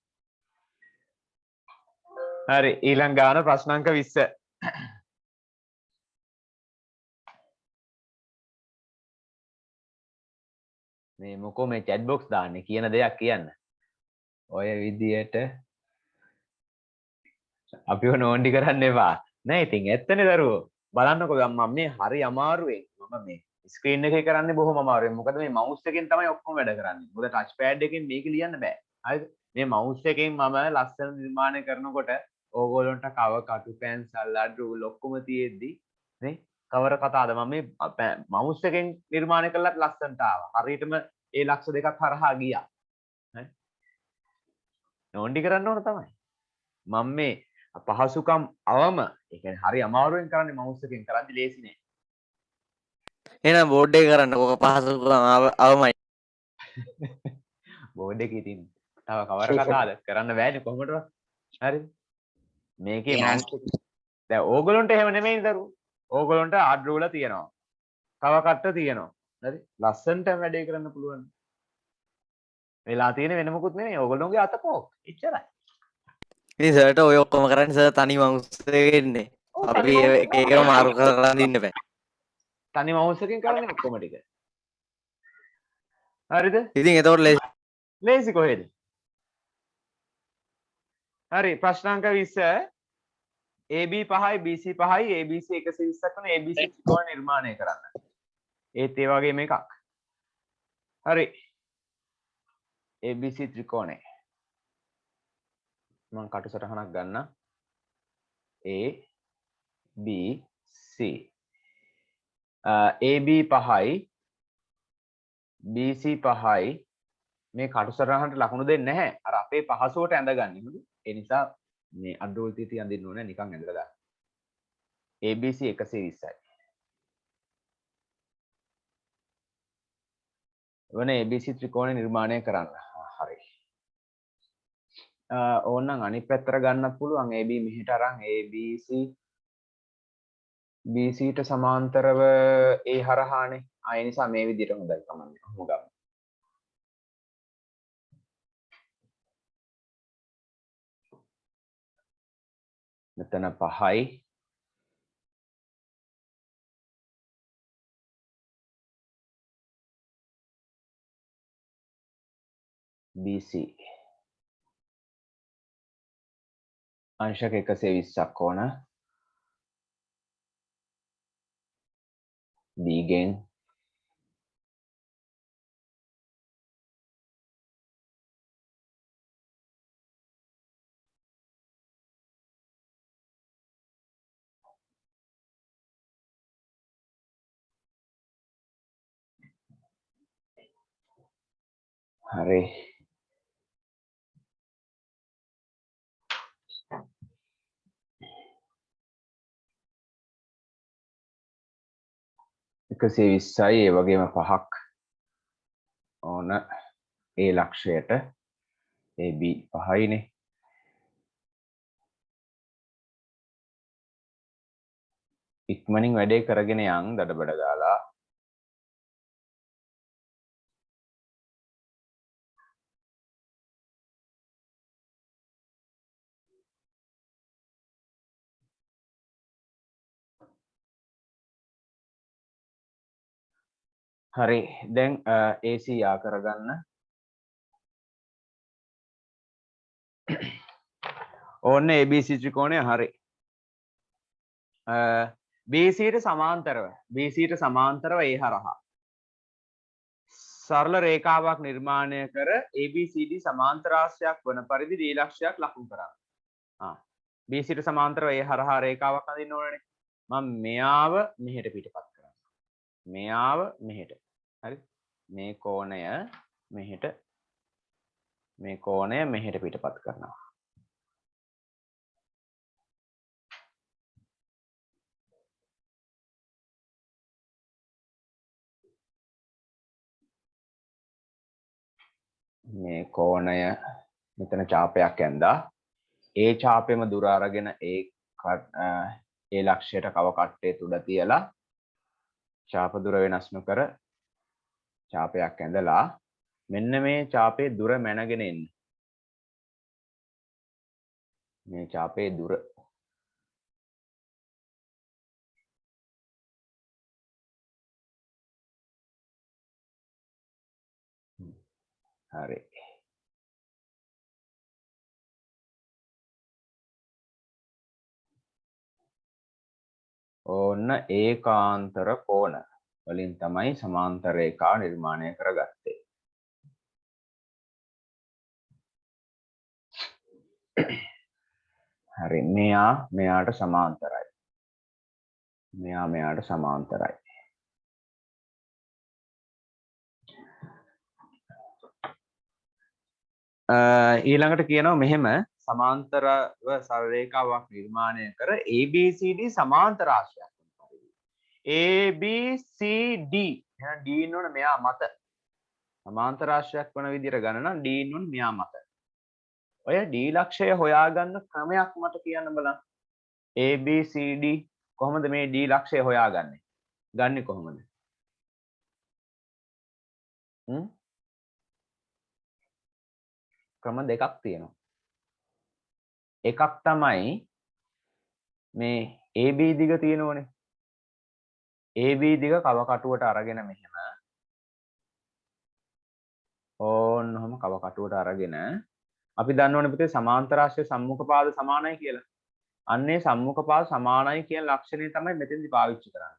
හරි ඊළඟ ගාන ප්‍රශ්න අංක 20. මේ මොකෝ මේ chat box දාන්නේ කියන දෙයක් කියන්න. ඔය විදියට අපිව නෝන්ඩි කරන්න එපා. නෑ ඉතින් ඇත්තනේ දරුවෝ. බලන්නකෝ මම මේ හරි අමාරුවෙන් මම මේ ස්ක්‍රීන් එකේ කරන්නේ බොහොම අමාරුවෙන්. මොකද මේ මවුස් එකෙන් තමයි ඔක්කොම වැඩ කරන්නේ. මොකද ටච් පෑඩ් එකෙන් මේක ලියන්න බෑ. හරිද? මේ මවුස් එකෙන් මම ලස්සන නිර්මාණය කරනකොට ඕගොල්ලන්ට කව කටු පැන්සල් අඩු ඔක්කොම තියෙද්දි නේ කවර කතාවද මම මේ මවුස් එකෙන් නිර්මාණය කළත් ලස්සනට ආවා. හරියටම ඒ ලක්ෂ දෙකක් හරහා ගියා. හරි. නෝන්ඩි කරන්න ඕන තමයි. මම මේ පහසුකම් අවම ඒ කියන්නේ හරි අමාරුවෙන් කරන්නේ මවුස් එකෙන් කරද්දි ලේසි නෑ. එහෙනම් බෝඩ් එක කරන්න කොක පහසුකම් අවමයි. බෝඩ් එකේ තියෙන තව කවර කතාවද කරන්න බෑනේ කොහොමදවත්. හරිද? මේකේ මවුස් එක දැන් ඕගොල්ලන්ට එහෙම නෙමෙයි දරුවෝ. ඕගොල්ලන්ට ආඩ් රූල තියෙනවා. කව කට්ට තියෙනවා. හරි. ලස්සනට වැඩේ කරන්න පුළුවන්. වෙලා තියෙන වෙන මොකුත් නෙමෙයි. ඕගොල්ලෝගේ අතපොක්. එච්චරයි. ඉතින් සර්ට ඔය ඔක්කොම කරන්නේ සර් තනි මවුස් එකකින්නේ. ඔව් අපි තනි mouse එක එකම මාරු කරලා ඉන්න බෑ. තනි mouse එකකින් කරන්නේ ඔක්කොම ටික. හරිද? ඉතින් එතකොට ලේසි කොහෙද? හරි ප්‍රශ්නාංක 20 AB 5යි BC 5යි ABC 120ක් වන ABC ත්‍රිකෝණ නිර්මාණය කරන්න. ඒත් ඒ වගේම එකක්. හරි. ABC ත්‍රිකෝණය. මම කටුසටහනක් ගන්න. A B C AB 5යි BC 5යි මේ කටුසටහනට ලකුණු දෙන්නේ නැහැ. අර අපේ පහසුවට ඇඳගන්නේ. හරි. ඒ නිසා මේ අඩෝල් තීති අඳින්න ඕනේ නිකන් ඇඳලා දාන්න. ABC 120යි. වන ABC ත්‍රිකෝණ නිර්මාණය කරන්න. හරි. ඕනනම් අනිත් පැත්තට ගන්නත් පුළුවන්. AB මෙහෙට අරන් ABC BC ට සමාන්තරව A හරහානේ. ඒ නිසා මේ විදිහට හොඳයි කමන්නේ. ඔහොම ගමු. මෙතන 5යි BC අංශක 120ක් ඕන B ගෙන් හරි එකසේ 20යි ඒ වගේම 5ක් ඕන ඒ ලක්ෂයට AB 5යිනේ ඉක්මනින් වැඩේ කරගෙන යන් දඩබඩ ගාලා හරි දැන් AC යා කරගන්න ඕන්න ABC ත්‍රිකෝණය හරි BC ට සමාන්තරව ඒ හරහා සරල රේඛාවක් නිර්මාණය කර ABCD සමාන්තරාංශයක් වන පරිදි D ලක්ෂයක් ලකුණු කරන්න. BC ට සමාන්තරව ඒ හරහා රේඛාවක් අඳින්න ඕනනේ. මම මෙයාව මෙහෙට පිටපත් කරනවා. මෙයාව මෙහෙට. හරි. මේ කෝණය මෙහෙට පිටපත් කරනවා. මේ කෝණය මෙතන ඡාපයක් ඇඳා ඒ ඡාපෙම දුර අරගෙන ඒ ලක්ෂයට කව කට්ටේ තුඩ තියලා ඡාප දුර වෙනස් නොකර ඡාපයක් ඇඳලා මෙන්න මේ ඡාපේ දුර මැනගෙන එන්න. මේ ඡාපේ දුර හරි. ඕන්න ඒකාන්තර කෝණ වලින් තමයි සමාන්තර රේඛා නිර්මාණය කරගත්තේ. හරි මෙයාට සමාන්තරයි. මෙයාට සමාන්තරයි. ඊළඟට කියනවා මෙහෙම සමාන්තරව සරල රේඛාවක් නිර්මාණය කර ABCD සමාන්තර ආශ්‍රයක් වන පරිදි ABCD එහෙනම් D ඉන්න ඕන මෙයා මත සමාන්තර ආශ්‍රයක් වන විදිහට ගන්න නම් D ඉන්න ඕන මෙයා මත ඔය D ලක්ෂය හොයාගන්න ක්‍රමයක් මට කියන්න බලන්න ABCD කොහොමද මේ D ලක්ෂය හොයාගන්නේ ගන්නේ කොහොමද ක්‍රම දෙකක් තියෙනවා. එකක් තමයි මේ AB දිග තියෙනවනේ. AB දිග කව කටුවට අරගෙන මෙහෙම ඕන්නම කව කටුවට අරගෙන අපි දන්නවනේ පුතේ සමාන්තර ආශ්‍රය සම්මුඛ පාද සමානයි කියලා. අන්නේ සම්මුඛ පාද සමානයි කියන ලක්ෂණය තමයි මෙතෙන්දි පාවිච්චි කරන්නේ.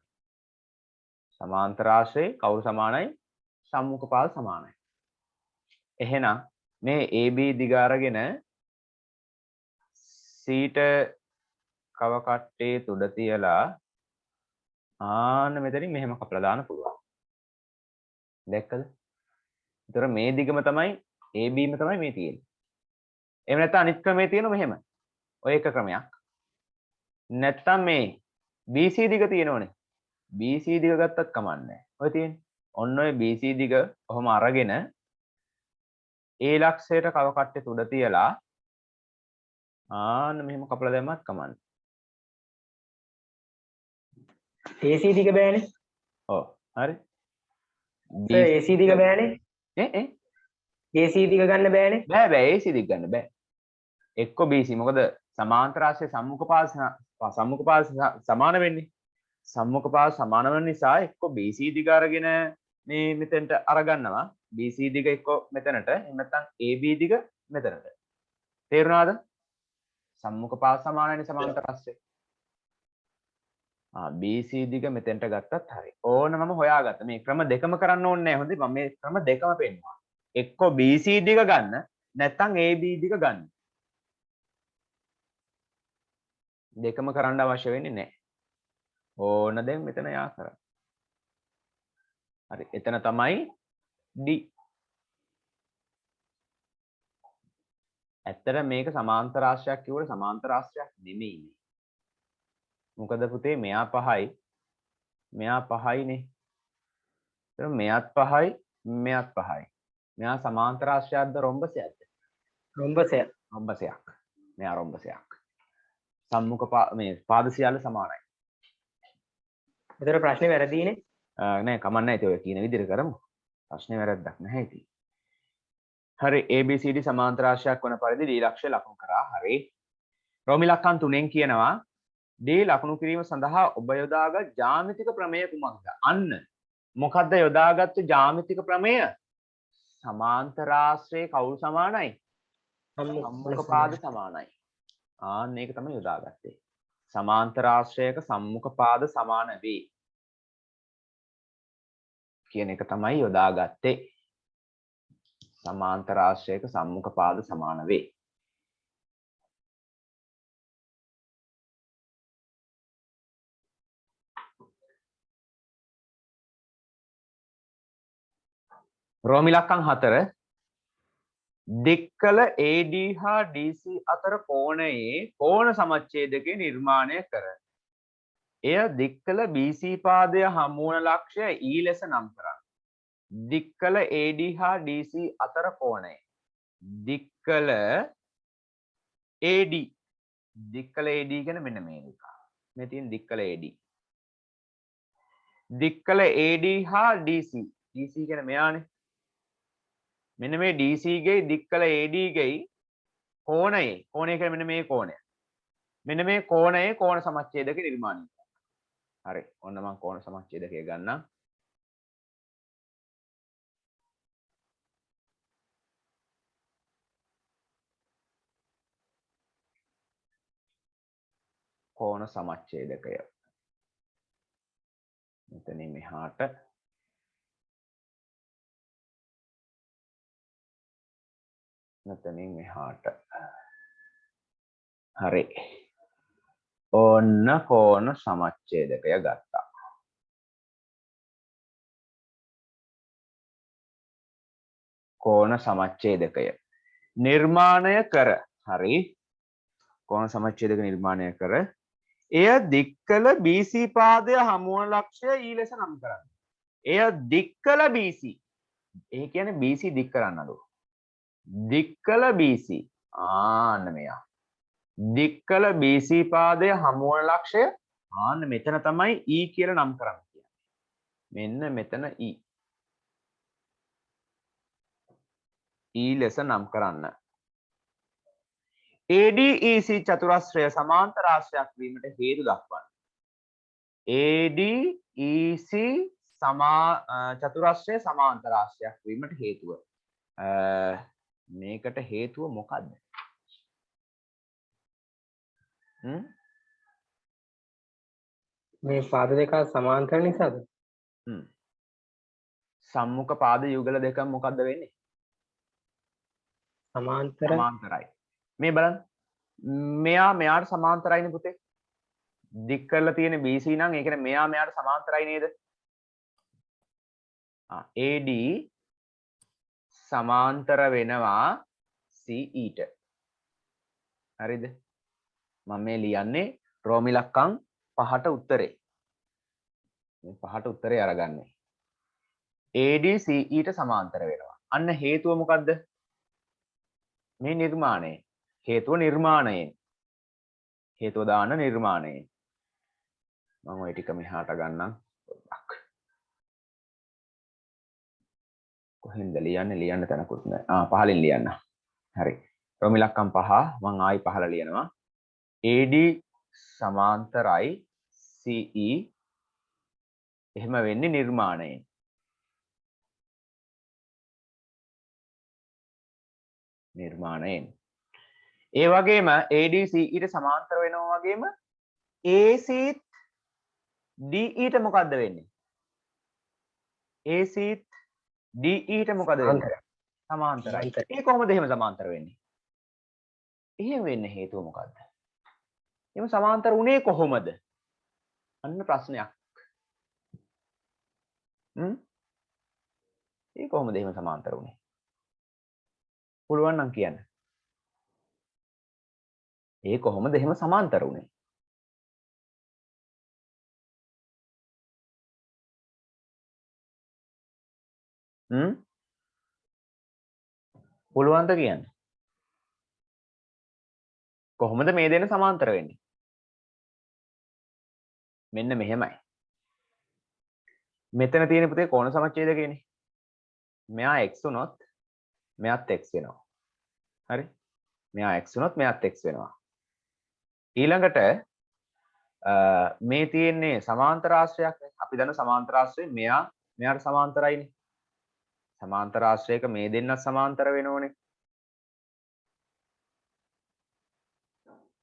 සමාන්තර ආශ්‍රය කවුරු සමානයි? සම්මුඛ පාද සමානයි. එහෙනම් මේ AB දිග අරගෙන සීට කව කට්ටේ තුඩ තියලා ආන්න මෙතනින් මෙහෙම කපලා දාන්න පුළුවන්. දැක්කද? ඒතර මේ දිගම තමයි ABම තමයි මේ තියෙන්නේ. එහෙම නැත්නම් අනිත් ක්‍රමයේ තියෙනවා මෙහෙම. ඔය එක ක්‍රමයක්. නැත්නම් මේ BC දිග තියෙනවනේ. BC දිග ගත්තත් කමන්නේ. ඔය තියෙන්නේ. ඔන්න ඔය BC දිග කොහොම අරගෙන ඒ ලක්ෂයට කව කට්ටේ තුඩ තියලා ආන්න මෙහෙම කපලා දැම්මත් කමන්නේ. AC දිග බෑනේ. ඔව් හරි. සර් AC දිග බෑනේ. ඈ AC දිග ගන්න බෑනේ. බෑ බෑ AC දිග ගන්න බෑ. එක්ක BC මොකද සමාන්තර ආශ්‍රය සම්මුඛ පාද සමාන වෙන්නේ. සම්මුඛ පාද සමාන වෙන නිසා එක්ක BC දිග අරගෙන මේ මෙතෙන්ට අරගන්නවා. BC දිග එක්ක මෙතනට එහෙම නැත්නම් AB දිග මෙතනට. තේරුණාද? සම්මුඛ පාද සමානයි සමාන්තර ආශ්‍රය. BC දිග මෙතෙන්ට ගත්තත් හරි. ඕන මම හොයාගත්තා. මේ ක්‍රම දෙකම කරන්න ඕනේ නැහැ. හොඳයි මම මේ ක්‍රම දෙකම පෙන්නනවා. එක්ක BC දිග ගන්න නැත්නම් AB දිග ගන්න. දෙකම කරන්න අවශ්‍ය වෙන්නේ නැහැ. ඕන දැන් මෙතන යා කරන්න. හරි. එතන තමයි D. ඇත්තට මේක සමාන්තර ආශ්‍රයක් කිව්වොත් සමාන්තර ආශ්‍රයක් නෙමෙයි. මොකද පුතේ මෙයා පහයි මෙයා පහයිනේ. එතන මෙයාත් පහයි මෙයාත් පහයි. මෙයා සමාන්තර ආශ්‍රයක්ද රොම්බසයක්ද? රොම්බසයක්. රොම්බසයක්. මෙයා රොම්බසයක්. සම්මුඛ මේ පාද සියල්ල සමානයි. ඒතර ප්‍රශ්නේ වැරදීනේ. නෑ කමන්නේ නැහැ. ඒක කියන විදිහට කරමු. ප්‍රශ්නේ වැරද්දක් නැහැ ඉතින්. හරි ABCD සමාන්තර ආශ්‍රයක් වන පරිදි D ලක්ෂ්‍ය ලකුණු කරා. හරි. රෝමි ලක්කම් 3න් කියනවා D ලකුණු කිරීම සඳහා ඔබ යොදාගත් ජ්‍යාමිතික ප්‍රමේය කුමක්ද? අන්න මොකද්ද යොදාගත්තු ජ්‍යාමිතික ප්‍රමේය? සමාන්තර ආශ්‍රයේ කවුරු සමානයි? සම්මුඛ පාද සමානයි. ආන්න ඒක තමයි යොදාගත්තේ. සමාන්තර ආශ්‍රයක සම්මුඛ පාද සමාන වේ කියන එක තමයි යොදාගත්තේ. සමාන්තර ආශ්‍රයක සම්මුඛ පාද සමාන වේ. රෝමි ලක්කම් 4 දික්කල AD හා DC අතර කෝණයේ කෝණ සමච්ඡේදකය නිර්මාණය කර. එය දික්කල BC පාදය හමු වන ලක්ෂය E ලෙස නම් කරන්න. දික්කල AD හා DC අතර කෝණය. දික්කල AD දික්කල AD කියන මෙන්න මේ එක. මේ තියෙන දික්කල AD. දික්කල AD හා DC. DC කියන මෙයානේ. මෙන්න මේ DC ගේ දික්කල AD ගේ කෝණය කියන්නේ මෙන්න මේ කෝණය. මෙන්න මේ කෝණයේ කෝණ සමච්ඡේදක නිර්මාණය. හරි. ඔන්න මම කෝණ සමච්ඡේදකය ගන්නම්. කෝණ සමච්ඡේදකය. මෙතනින් මෙහාට මෙතනින් මෙහාට. හරි. ඔන්න කෝණ සමච්ඡේදකය ගත්තා. කෝණ සමච්ඡේදකය නිර්මාණය කර. හරි. කෝණ සමච්ඡේදක නිර්මාණය කර. එය දික්කල BC පාදය හමු වන ලක්ෂය E ලෙස නම් කරන්න. එය දික්කල BC. ඒ කියන්නේ BC දික් කරන්නලු. දික්කල BC. ආන්න මෙයා. දික්කල BC පාදය හමු වන ලක්ෂය ආන්න මෙතන තමයි E කියලා නම් කරන්න කියන්නේ. මෙන්න මෙතන E. E ලෙස නම් කරන්න. ADEC චතුරස්‍රය සමාන්තර ආශ්‍රයක් වීමට හේතු දක්වන්න. ADEC චතුරස්‍රය සමාන්තර ආශ්‍රයක් වීමට හේතුව. මේකට හේතුව මොකක්ද? මේ පාද දෙක සමාන්තර නිසාද? සම්මුඛ පාද යුගල දෙකම මොකද්ද වෙන්නේ? සමාන්තරයි. මේ බලන්න. මෙයා මෙයාට සමාන්තරයිනේ පුතේ. දික් කරලා තියෙන BC නම් ඒ කියන්නේ මෙයා මෙයාට සමාන්තරයි නේද? AD සමාන්තර වෙනවා CE ට. හරිද? මම මේ ලියන්නේ රෝම ඉලක්කම් 5ට උත්තරේ. මේ 5ට උත්තරේ අරගන්නේ. AD CE ට සමාන්තර වෙනවා. අන්න හේතුව මොකද්ද? මේ නිර්මාණය. හේතුව නිර්මාණයෙන්. හේතුව දාන්න නිර්මාණයෙන්. මම ওই ටික මෙහාට ගන්නම් පොඩ්ඩක්. කොහෙන්ද ලියන්නේ? ලියන්න තැනකුත් නැහැ. පහලින් ලියන්න. හරි. රෝම ඉලක්කම් 5 මම ආයි පහල ලියනවා. AD සමාන්තරයි CE එහෙම වෙන්නේ නිර්මාණයෙන්. ඒ වගේම ADC ඊට සමාන්තර වෙනවා වගේම AC DE ට මොකද්ද වෙන්නේ? AC DE ට මොකද වෙන්නේ? සමාන්තරයි. ඒ කොහොමද එහෙම සමාන්තර වෙන්නේ? එහෙම වෙන්න හේතුව මොකද්ද? එහෙම සමාන්තර උනේ කොහොමද? අන්න ප්‍රශ්නයක්. ඒ කොහොමද එහෙම සමාන්තර උනේ? පුළුවන් නම් කියන්න. ඒ කොහොමද එහෙම සමාන්තර උනේ? පුළුවන්ද කියන්න? කොහොමද මේ දෙන්න සමාන්තර වෙන්නේ? මෙන්න මෙහෙමයි. මෙතන තියෙන පුතේ කෝණ සමච්ඡේදකයනේ. මෙයා x උනොත් මෙයාත් x වෙනවා. හරි? මෙයා x උනොත් මෙයාත් x වෙනවා. ඊළඟට මේ තියෙන්නේ සමාන්තර ආශ්‍රයක් නේ. අපි දන්න සමාන්තර ආශ්‍රය මෙයාට සමාන්තරයිනේ. සමාන්තර ආශ්‍රයක මේ දෙන්නත් සමාන්තර වෙනෝනේ.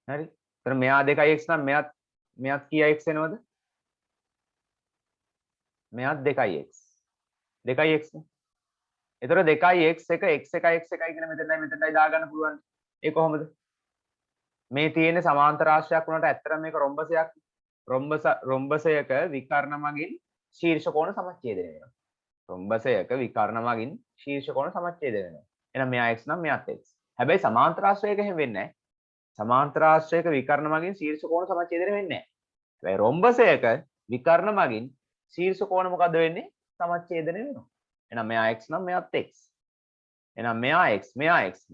හරි? එතන මෙයා 2x නම් මෙයාත් කීය x වෙනවද? මෙයාත් 2x. 2x නේ. එතකොට 2x එක x1 x1 කියලා මෙතනයි දාගන්න පුළුවන්. ඒ කොහොමද? මේ තියෙන සමාන්තර ආශ්‍රයක් වුණාට ඇත්තටම මේක රොම්බසයක්. රොම්බසයක විකර්ණ මගින් ශීර්ෂ කෝණ සමච්ඡේදනය වෙනවා. රොම්බසයක විකර්ණ මගින් ශීර්ෂ කෝණ සමච්ඡේදනය වෙනවා. එහෙනම් මෙයා x නම් මෙයාත් x. හැබැයි සමාන්තර ආශ්‍රයක එහෙම වෙන්නේ නැහැ. සමාන්තර ආශ්‍රයක විකර්ණ මගින් ශීර්ෂ කෝණ සමච්ඡේදනය වෙන්නේ නැහැ. හැබැයි රොම්බසයක විකර්ණ මගින් ශීර්ෂ කෝණ මොකද වෙන්නේ? සමච්ඡේදනය වෙනවා. එහෙනම් මෙයා x නම් මෙයාත් x. එහෙනම් මෙයා x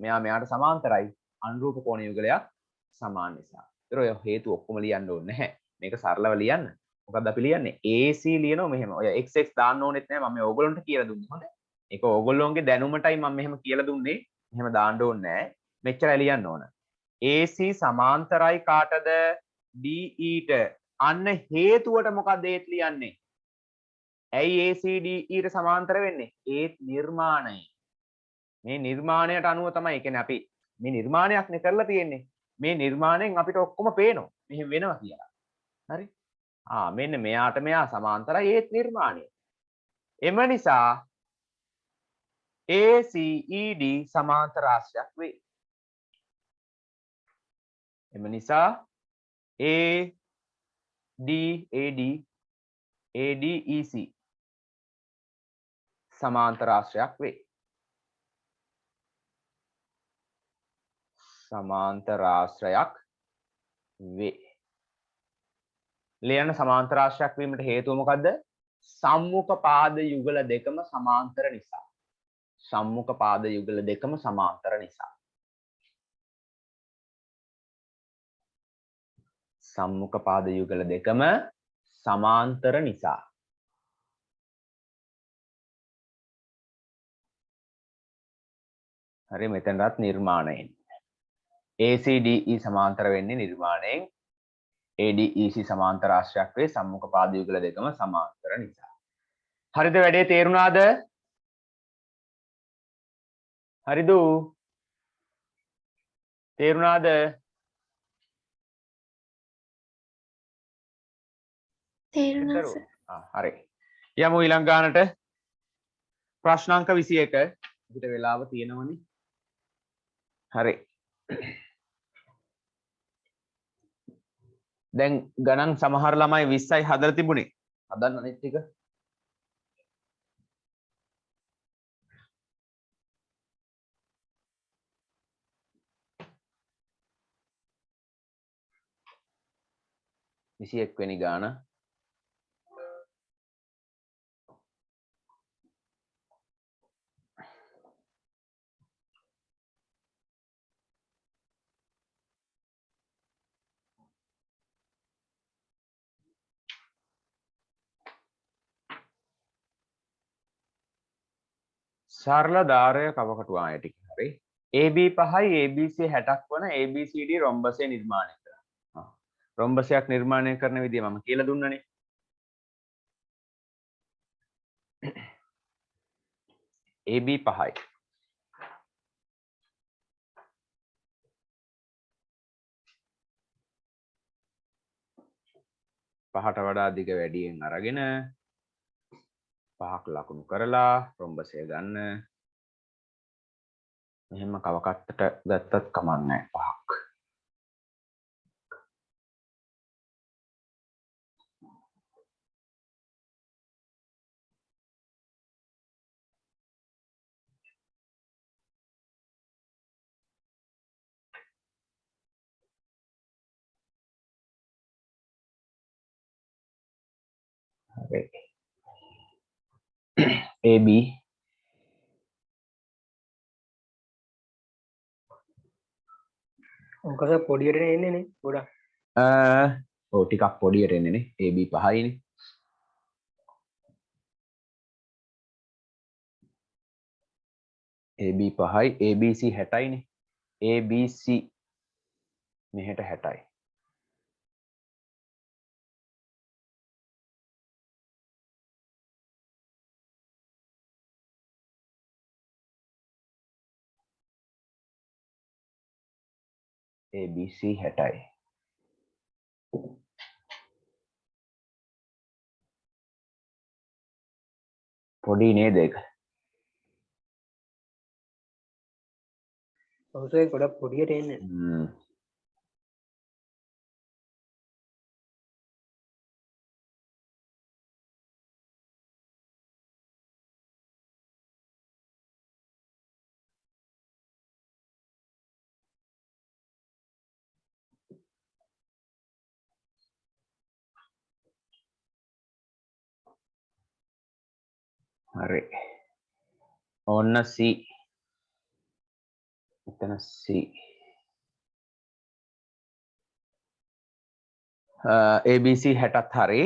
මෙයා මෙයාට සමාන්තරයි. අනුරූප කෝණ යුගලයක් සමාන නිසා. ඒතර ඔය හේතු ඔක්කොම ලියන්න ඕනේ නැහැ. මේක සරලව ලියන්න. මොකද්ද අපි ලියන්නේ? AC ලියනවා මෙහෙම. ඔය XX දාන්න ඕනෙත් නැහැ. මම මේ ඕගොල්ලන්ට කියලා දුන්නේ. හොඳයි. ඒක ඕගොල්ලෝන්ගේ දැනුමටයි මම මෙහෙම කියලා දුන්නේ. මෙහෙම දාන්න ඕනේ නැහැ. මෙච්චරයි ලියන්න ඕන. AC සමාන්තරයි කාටද? DE ට. අන්න හේතුවට මොකද්ද ඒත් ලියන්නේ? ඇයි AC DE ට සමාන්තර වෙන්නේ? ඒත් නිර්මාණය. මේ නිර්මාණයට අනුව තමයි. ඒ කියන්නේ අපි මේ නිර්මාණයක්නේ කරලා තියෙන්නේ. මේ නිර්මාණයෙන් අපිට ඔක්කොම පේනවා. මෙහෙම වෙනවා කියලා. හරි? මෙන්න මෙයාට මෙයා සමාන්තරයි ඒත් නිර්මාණය. එම නිසා ACED සමාන්තර ආශ්‍රයක් වේ. එම නිසා ADEC සමාන්තර ආශ්‍රයක් වේ. සමාන්තර ආශ්‍රයක් වේ. ලියන්න සමාන්තර ආශ්‍රයක් වීමට හේතුව මොකද්ද? සම්මුඛ පාද යුගල දෙකම සමාන්තර නිසා. සම්මුඛ පාද යුගල දෙකම සමාන්තර නිසා. සම්මුඛ පාද යුගල දෙකම සමාන්තර නිසා. හරි මෙතනවත් නිර්මාණයෙන් ACDE සමාන්තර වෙන්නේ නිර්මාණයෙන් ADEC සමාන්තර ආශ්‍රයක් වේ සම්මුඛ පාද යුගල දෙකම සමාන්තර නිසා. හරිද වැඩේ තේරුණාද? හරිද? තේරුණාද? තේරුණා සර්. හරි. යමු ඊළඟ ගානට. ප්‍රශ්නාංක 21 අපිට වෙලාව තියෙනවනේ. හරි. දැන් ගණන් සමහර ළමයි 20යි හදලා තිබුණේ. හදන්න අනිත් ටික. වෙනි ගාන සරල ධාරය කවකටු ආය ටික හරි AB 5යි ABC 60ක් වන ABCD රොම්බසය නිර්මාණය කරනවා. රොම්බසයක් නිර්මාණය කරන විදිය මම කියලා දුන්නනේ. AB 5යි පහට වඩා දිග වැඩියෙන් අරගෙන පහක් ලකුණු කරලා රොම්බසය ගන්න. මෙහෙම කව කට්ටට ගත්තත් කමක් නැහැ පහක්. හරි. AB ඕක සර් පොඩියට එන්නේ නේ ගොඩක්. ඔව් ටිකක් පොඩියට එන්නේ නේ. AB 5යිනේ. AB 5යි ABC 60යිනේ. ABC මෙහෙට 60යි. ABC 60යි. පොඩි නේද ඒක? ඔව් සර් ගොඩක් පොඩියට එන්නේ. හරි. ඔන්න C. එතන C. ABC 60ත් හරි.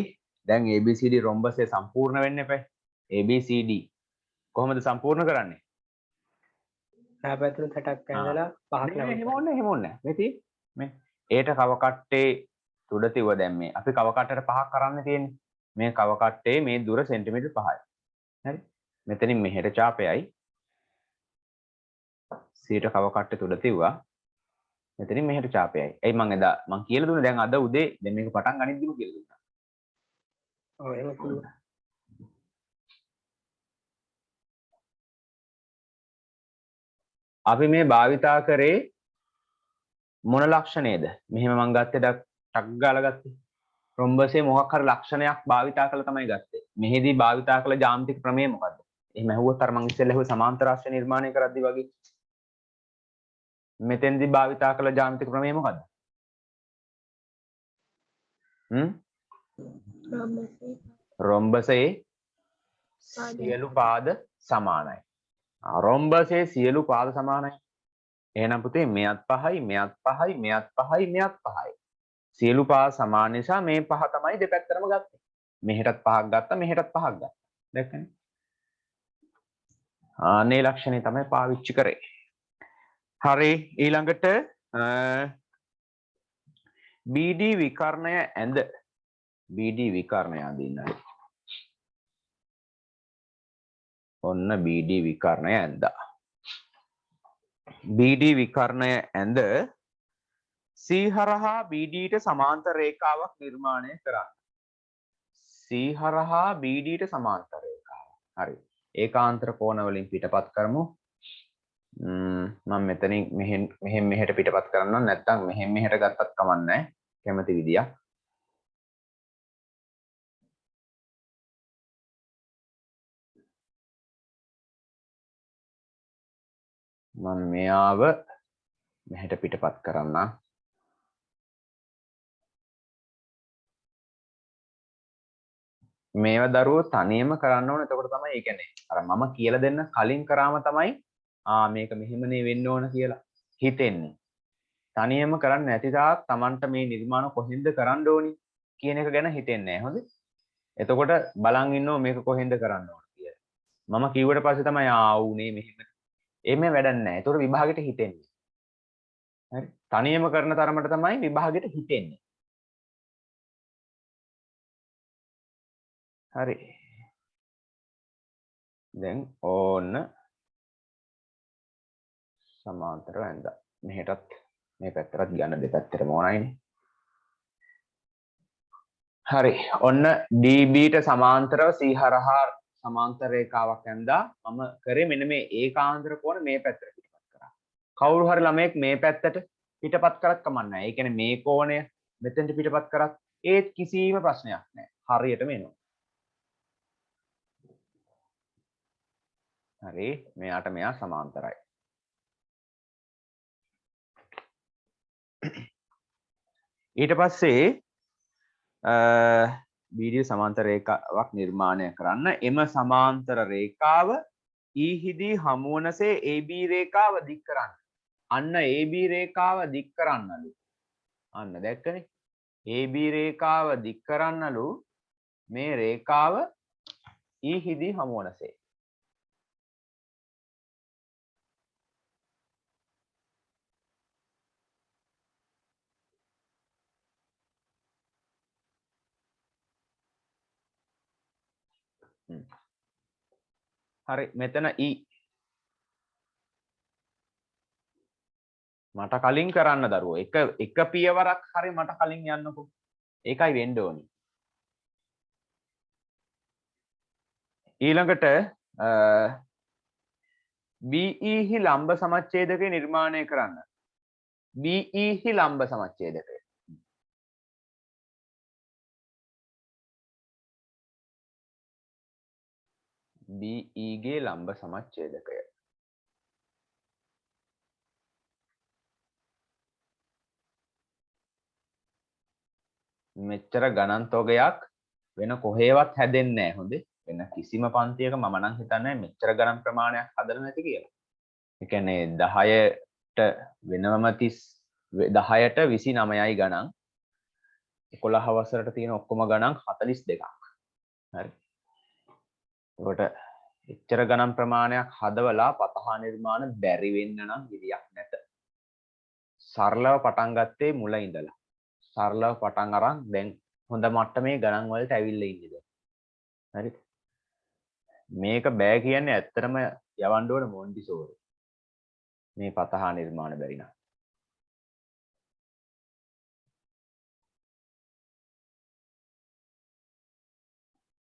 දැන් ABCD රොම්බසය සම්පූර්ණ වෙන්න එපා. ABCD කොහොමද සම්පූර්ණ කරන්නේ? පැතුළු 60ක් ඇඳලා පහක් එහෙම ඕනේ. මේ ඒට කව කට්ටේ තුඩ තිව දැන් මේ අපි කව කට්ටට පහක් කරන්න තියෙන්නේ. මේ කව කට්ටේ මේ දුර සෙන්ටිමීටර් 5යි. හරි. මෙතනින් මෙහෙට ඡාපයයි. සීට කව කට්ටේ තුඩ තිව්වා. මෙතනින් මෙහෙට ඡාපයයි. එයි මං එදා මං කියලා දුන්නා දැන් අද උදේ දැන් මේක පටන් ගනිද්දිම කියලා දුන්නා. ඔව් එහෙම කිව්වා. අපි මේ භාවිතා කරේ මොන ලක්ෂණයද? මෙහෙම මං ගත්තේ ටක් ගාලා ගත්තේ. රොම්බසේ මොකක් හරි ලක්ෂණයක් භාවිතා කළා තමයි ගත්තේ. මෙහිදී භාවිතා කළ ජ්‍යාමිතික ප්‍රමේය මොකද්ද? එහෙම ඇහුවොත් අර මං ඉස්සෙල්ලා ඇහුවේ සමාන්තර රාශිය නිර්මාණය කරද්දී වගේ. මෙතෙන්දී භාවිතා කළ ජ්‍යාමිතික ප්‍රමේය මොකද්ද? රොම්බසේ සියලු පාද සමානයි. රොම්බසේ සියලු පාද සමානයි. එහෙනම් පුතේ මෙයත් 5යි මෙයත් 5යි මෙයත් 5යි මෙයත් 5යි. සියලු පාද සමාන නිසා මේ පහ තමයි දෙපැත්තටම ගත්තේ. මෙහෙටත් 5ක් ගත්තා මෙහෙටත් 5ක් ගත්තා. දැක්කනේ? ආනේ ලක්ෂණය තමයි පාවිච්චි කරේ. හරි ඊළඟට BD විකර්ණය ඇඳ BD විකර්ණය අඳින්නයි. ඔන්න BD විකර්ණය ඇඳා. BD විකර්ණය ඇඳ C හරහා BD ට සමාන්තර රේඛාවක් නිර්මාණය කරන්න. C හරහා BD ට සමාන්තර රේඛාවක්. හරි. ඒකාන්තර කෝණ වලින් පිටපත් කරමු. මම මෙතනින් මෙහෙන් මෙහෙට පිටපත් කරනවා නැත්නම් මෙහෙන් මෙහෙට ගත්තත් කමක් නැහැ. කැමති විදියක්. මම මෙයාව මෙහෙට පිටපත් කරන්නම්. මේව දරුවෝ තනියම කරන්න ඕන. එතකොට තමයි ඒ කියන්නේ අර මම කියලා දෙන්න කලින් කරාම තමයි මේක මෙහෙමනේ වෙන්න ඕන කියලා හිතෙන්නේ. තනියම කරන්නේ නැති තාක් Tamanට මේ නිර්මාණ කොහෙන්ද කරන්න ඕනි කියන එක ගැන හිතෙන්නේ නැහැ. හොඳේ. එතකොට බලන් ඉන්නෝ මේක කොහෙන්ද කරන්න ඕන කියලා. මම කිව්වට පස්සේ තමයි උනේ මෙහෙම. එමේ වැඩක් නැහැ. එතකොට විභාගෙට හිතෙන්නේ. හරි. තනියම කරන තරමට තමයි විභාගෙට හිතෙන්නේ. හරි. දැන් ඕන්න සමාන්තරව ඇඳා. මෙහෙටත් මේ පැත්තටත් ගන්න දෙපැත්තටම ඕනයිනේ. හරි. ඔන්න DB ට සමාන්තරව C හරහා සමාන්තර රේඛාවක් ඇඳා. මම කරේ මෙන්න මේ ඒකාන්තර කෝණ මේ පැත්තට පිටපත් කරා. කවුරු හරි ළමයෙක් මේ පැත්තට පිටපත් කරත් කමක් නැහැ. ඒ කියන්නේ මේ කෝණය මෙතෙන්ට පිටපත් කරත් ඒත් කිසිම ප්‍රශ්නයක් නැහැ. හරියටම එනවා. හරි. මෙයාට මෙයා සමාන්තරයි. ඊට පස්සේ BD සමාන්තර රේඛාවක් නිර්මාණය කරන්න. එම සමාන්තර රේඛාව E හිදී හමුවනසේ AB රේඛාව දික් කරන්න. අන්න AB රේඛාව දික් කරන්නලු. අන්න දැක්කනේ. AB රේඛාව දික් කරන්නලු මේ රේඛාව E හිදී හමුවනසේ. හරි මෙතන E මට කලින් කරන්න දරුවෝ එක පියවරක් හරි මට කලින් යන්නකෝ ඒකයි වෙන්න ඕනි ඊළඟට BE හි ලම්බ සමච්ඡේදකය නිර්මාණය කරන්න BE හි ලම්බ සමච්ඡේදකය BE ගේ ලම්බ සමච්ඡේදකය මෙච්චර ගණන් තොගයක් වෙන කොහේවත් හැදෙන්නේ නැහැ හොඳේ වෙන කිසිම පන්තියක මම නම් හිතන්නේ මෙච්චර ගණන් ප්‍රමාණයක් හදලා නැති කියලා. ඒ කියන්නේ 10ට වෙනවම 10ට 29යි ගණන් 11 වසරට තියෙන ඔක්කොම ගණන් 42ක්. හරි. ඒකට එච්චර ගණන් ප්‍රමාණයක් හදවලා පතහා නිර්මාණ බැරි වෙන්න නම් විදියක් නැත. සරලව පටන් ගත්තේ මුල ඉඳලා. සරලව පටන් අරන් දැන් හොඳ මට්ටමේ ගණන් වලට ඇවිල්ලා ඉන්නේ දැන්. හරි. මේක බෑ කියන්නේ ඇත්තටම යවන්න ඕන මොන්ටිසෝරි. මේ පතහා නිර්මාණ බැරි නම්.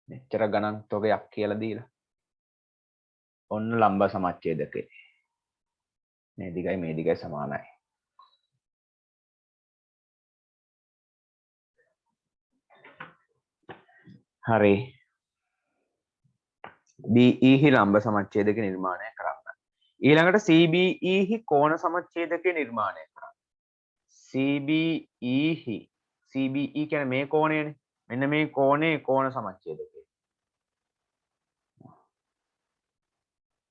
මෙච්චර ගණන් තොගයක් කියලා දීලා. ඔන්න ලම්බ සමච්ඡේදකේ. මේ දිගයි සමානයි. හරි. BE හි ලම්බ සමච්ඡේදක නිර්මාණය කරන්න. ඊළඟට CBE හි කෝණ සමච්ඡේදක නිර්මාණය කරන්න. CBE කියන්නේ මේ කෝණයනේ. මෙන්න මේ කෝණේ කෝණ සමච්ඡේදකය.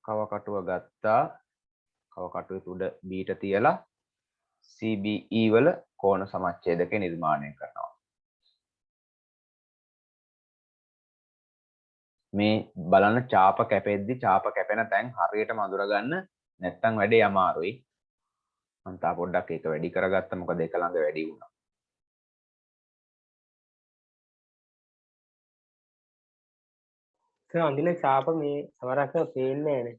කව කටුව ගත්තා. කව කටුවේ උඩ B ට තියලා CBE වල කෝණ සමච්ඡේදක නිර්මාණය කරනවා. මේ බලන්න චාප කැපෙද්දි චාප කැපෙන තැන් හරියටම අඳුරගන්න නැත්නම් වැඩේ අමාරුයි. මම තා පොඩ්ඩක් ඒක වැඩි කරගත්තා මොකද ඒක ළඟ වැඩි වුණා. සර් අඳින ඡාප මේ සමහරක් පේන්නේ නැහැ නේ.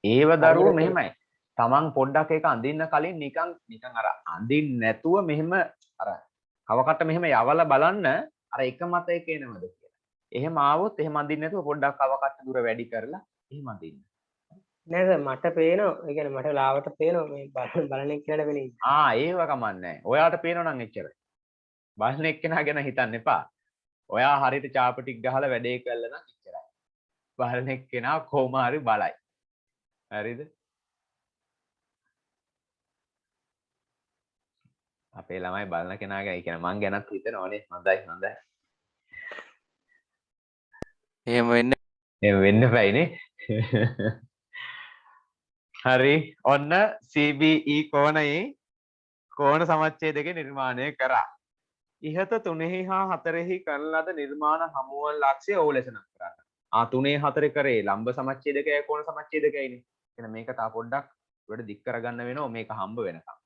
ඒව දරුවෝ හරියට මෙහෙමයි. තමන් පොඩ්ඩක් ඒක අඳින්න කලින් නිකන් අර අඳින්න නැතුව මෙහෙම අර කවකට මෙහෙම යවලා බලන්න අර එක මතයක එනවද කියලා. එහෙම ආවොත් එහෙම අඳින්න නැතුව පොඩ්ඩක් කවකට දුර වැඩි කරලා එහෙම අඳින්න. නෑ සර් මට පේනවා. ඒ කියන්නේ මට ලාවට පේනවා මේ බලන එක්කනට වෙන්නේ. ඒව කමන්නේ. ඔයාට පේනව නම් එච්චරයි. බලන එක්කෙනා ගැන හිතන්න එපා. ඔයා හරියට චාප ටික ගහලා වැඩේ කළා නම් එච්චරයි. බලන එක්කෙනා කොහොම හරි බලයි. හරිද? අපේ ළමයි බලන කෙනා ගැන කියන්නේ මං ගැනත් හිතනවනේ. හොඳයි. එහෙම වෙන්න එහෙම වෙන්න බෑනේ. හරි. ඔන්න CBE කෝණයේ කෝණ සමච්ඡේදක නිර්මාණය කරා. ඉහත 3හි හා 4හි කරන ලද නිර්මාණ හමුවන ලක්ෂ්‍ය ඕ ලෙස නම් කරන්න. 3 4 කරේ ලම්බ සමච්ඡේදකයයි කෝණ සමච්ඡේදකයයිනේ. එහෙනම් මේක තා පොඩ්ඩක් උඩට දික් කරගන්න වෙනවා මේක හම්බ වෙනකම්.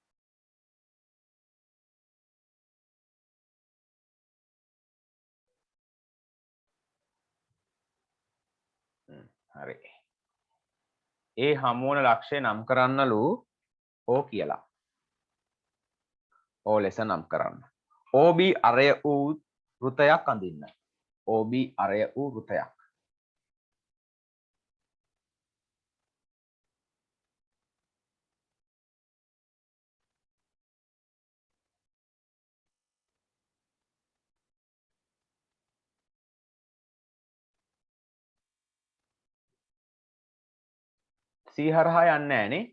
හරි. ඒ හමුවන ලක්ෂ්‍ය නම් කරන්නලු ඕ කියලා. ඕ ලෙස නම් කරන්න. OB අරය වූ වෘතයක් අඳින්න. OB අරය වූ වෘතයක්. C හරහා යන්නේ නැහනේ.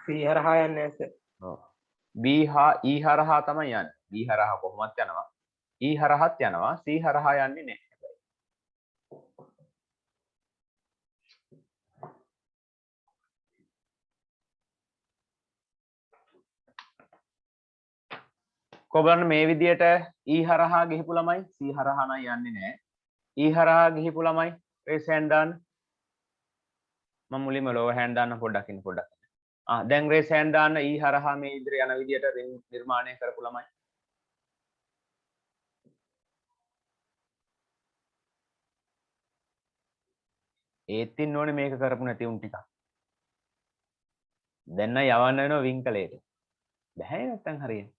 C හරහා යන්නේ නැහැ සර්. ඔව්. B හා E හරහා තමයි යන්නේ. B හරහා කොහොමත් යනවා. E හරහාත් යනවා. C හරහා යන්නේ නැහැ. කොබලන්න මේ විදියට E හරහා ගිහිපු ළමයි C හරහා නම් යන්නේ නැහැ. E හරහා ගිහිපු ළමයි raise hand දාන්න. මම මුලින්ම lower hand දාන්න පොඩ්ඩක් ඉන්න පොඩ්ඩක්. දැන් raise hand දාන්න E හරහා මේ ඉදිරිය යන විදියට නිර්මාණය කරපු ළමයි. ඒත් ඉන්න ඕනේ මේක කරපු නැති උන් ටිකක්. දැන් නම් යවන්න වෙනවා වින්කලේට. බෑ නැත්තම් හරියන්නේ.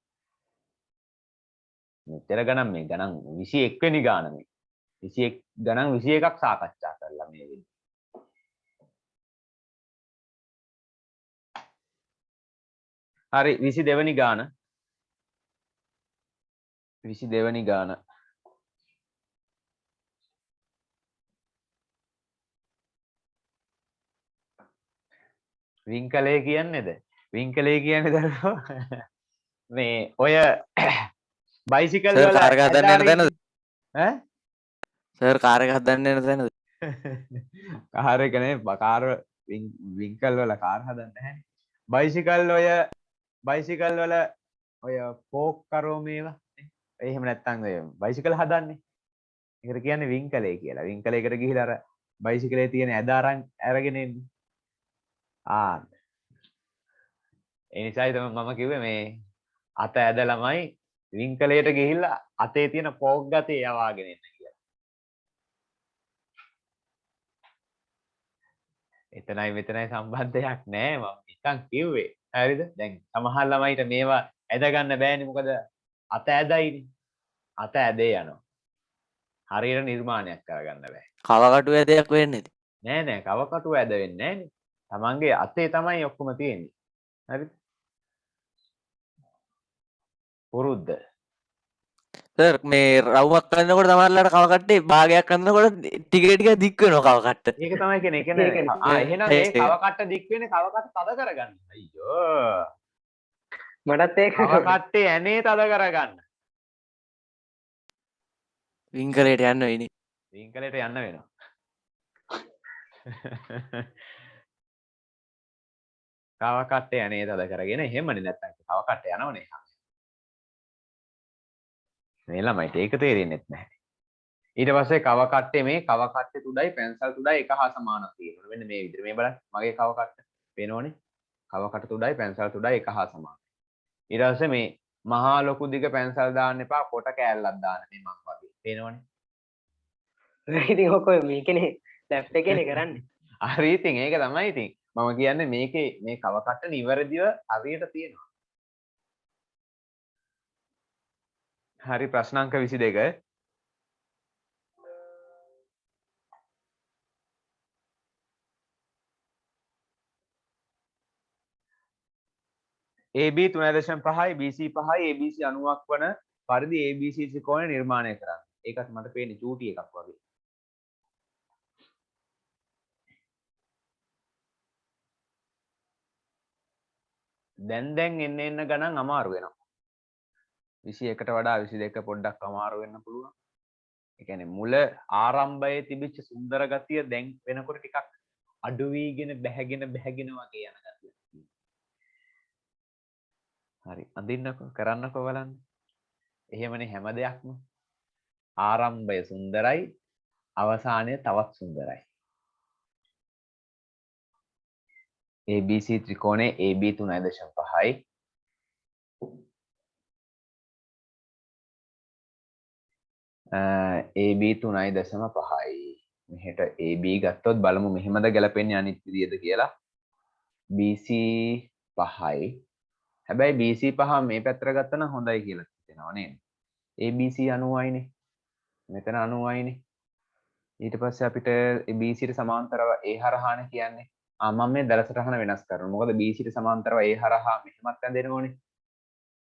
මෙතර ගණන් මේ ගණන් 21 වෙනි ගාන මේ 21 ගණන් 21ක් සාකච්ඡා කරලා මේ වෙන්නේ. හරි 22 වෙනි ගාන 22 වෙනි ගාන වින්කලේ කියන්නේද වින්කලේ කියන්නේ දරුවෝ මේ ඔය බයිසිකල් සර් වල කාර් එක හදන්න යන තැනද? ඈ සර් කාර් එක හදන්න යන තැනද? කාර් එක නේ කාර් වින්කල් වල කාර් හදන්න නැහැ බයිසිකල් වල ඔය ෆෝක් කරෝ මේවා එහෙම නැත්තම් ඔය බයිසිකල් හදන්නේ ඒකට කියන්නේ වින්කලේ කියලා වින්කලේකට ගිහිලා අර බයිසිකලේ තියෙන ඇද අරගෙන එන්නේ ඒ නිසායි තමයි මම කිව්වේ මේ අත ඇද ළමයි වින්කලේට ගිහිල්ලා අතේ තියෙන ෆෝක් ගතේ යවාගෙන එන්න කියලා. එතනයි මෙතනයි සම්බන්ධයක් නැහැ මම නිකන් කිව්වේ. හරිද? දැන් සමහර ළමයිට මේවා ඇද ගන්න බෑනේ මොකද අත ඇදයිනේ. අත ඇදේ යනවා. හරියට නිර්මාණයක් කරගන්න බෑ. කවකටු ඇදයක් වෙන්නේ නෑ කවකටුව ඇද වෙන්නේ නෑනේ. තමන්ගේ අතේ තමයි ඔක්කොම තියෙන්නේ. හරිද? පුරුද්ද. සර් මේ රවුමක් කරනකොට තමයිලාට කවකට්ටේ භාගයක් කරනකොට ටික ටික දික් වෙනවා කවකට්ට. ඒක තමයි කියන්නේ. ඒ කියන්නේ එහෙනම් මේ කවකට්ට දික් වෙන්නේ කවකට්ට තද කරගන්න. අයියෝ. මටත් ඒක කවකට්ටේ ඇනේ තද කරගන්න. වින්කලේට යන්න වෙන්නේ. වින්කලේට යන්න වෙනවා. කවකට්ටේ ඇනේ තද කරගෙන එහෙමනේ නැත්තම් කවකට්ට යනවනේ. මේ ළමයිට ඒක තේරෙන්නේ නැහැ. ඊට පස්සේ කව කට්ටේ මේ කව කට්ටේ තුඩයි පැන්සල් තුඩයි එක හා සමානව තියෙනවා. මෙන්න මේ විදිහට මේ බලන්න මගේ කව කට්ට පේනවනේ. කව කට්ට තුඩයි පැන්සල් තුඩයි එක හා සමානයි. ඊට පස්සේ මේ මහා ලොකු දිග පැන්සල් දාන්න එපා කොට කෑල්ලක් දාන්න මේ මං වගේ. පේනවනේ. ඉතින් ඔක මේකනේ ලැප් එකනේ කරන්නේ. හරි ඉතින් ඒක තමයි ඉතින්. මම කියන්නේ මේකේ මේ කව කට්ට නිවැරදිව හරියට තියෙනවා. හරි ප්‍රශ්න අංක 22. AB 3.5යි BC 5යි ABC 90ක් වන පරිදි ABC ත්‍රිකෝණය නිර්මාණය කරන්න. ඒකත් මට පේන්නේ චූටි එකක් වගේ. දැන් එන්න ගණන් අමාරු වෙනවා. 21ට වඩා 22 පොඩ්ඩක් අමාරු වෙන්න පුළුවන්. ඒ කියන්නේ මුල ආරම්භයේ තිබිච්ච සුන්දර ගතිය දැන් වෙනකොට ටිකක් අඩු වීගෙන බැහැගෙන වගේ යන ගතියක් තියෙනවා. හරි අඳින්නකෝ කරන්නකෝ බලන්න. එහෙමනේ හැම දෙයක්ම ආරම්භය සුන්දරයි අවසානය තවත් සුන්දරයි. ABC ත්‍රිකෝණයේ AB 3.5යි AB 3.5යි මෙහෙට AB ගත්තොත් බලමු මෙහෙමද ගැලපෙන්නේ අනිත් විදියද කියලා. BC 5යි හැබැයි BC 5 මේ පැත්තට ගත්තා නම් හොඳයි කියලා හිතෙනවා නේද? ABC 90යිනේ. මෙතන 90යිනේ. ඊට පස්සේ අපිට BC ට සමාන්තරව A හරහානේ කියන්නේ. මම මේ දල සටහන වෙනස් කරනවා. මොකද BC ට සමාන්තරව A හරහා මෙහෙමත් ඇඳෙන්න ඕනේ.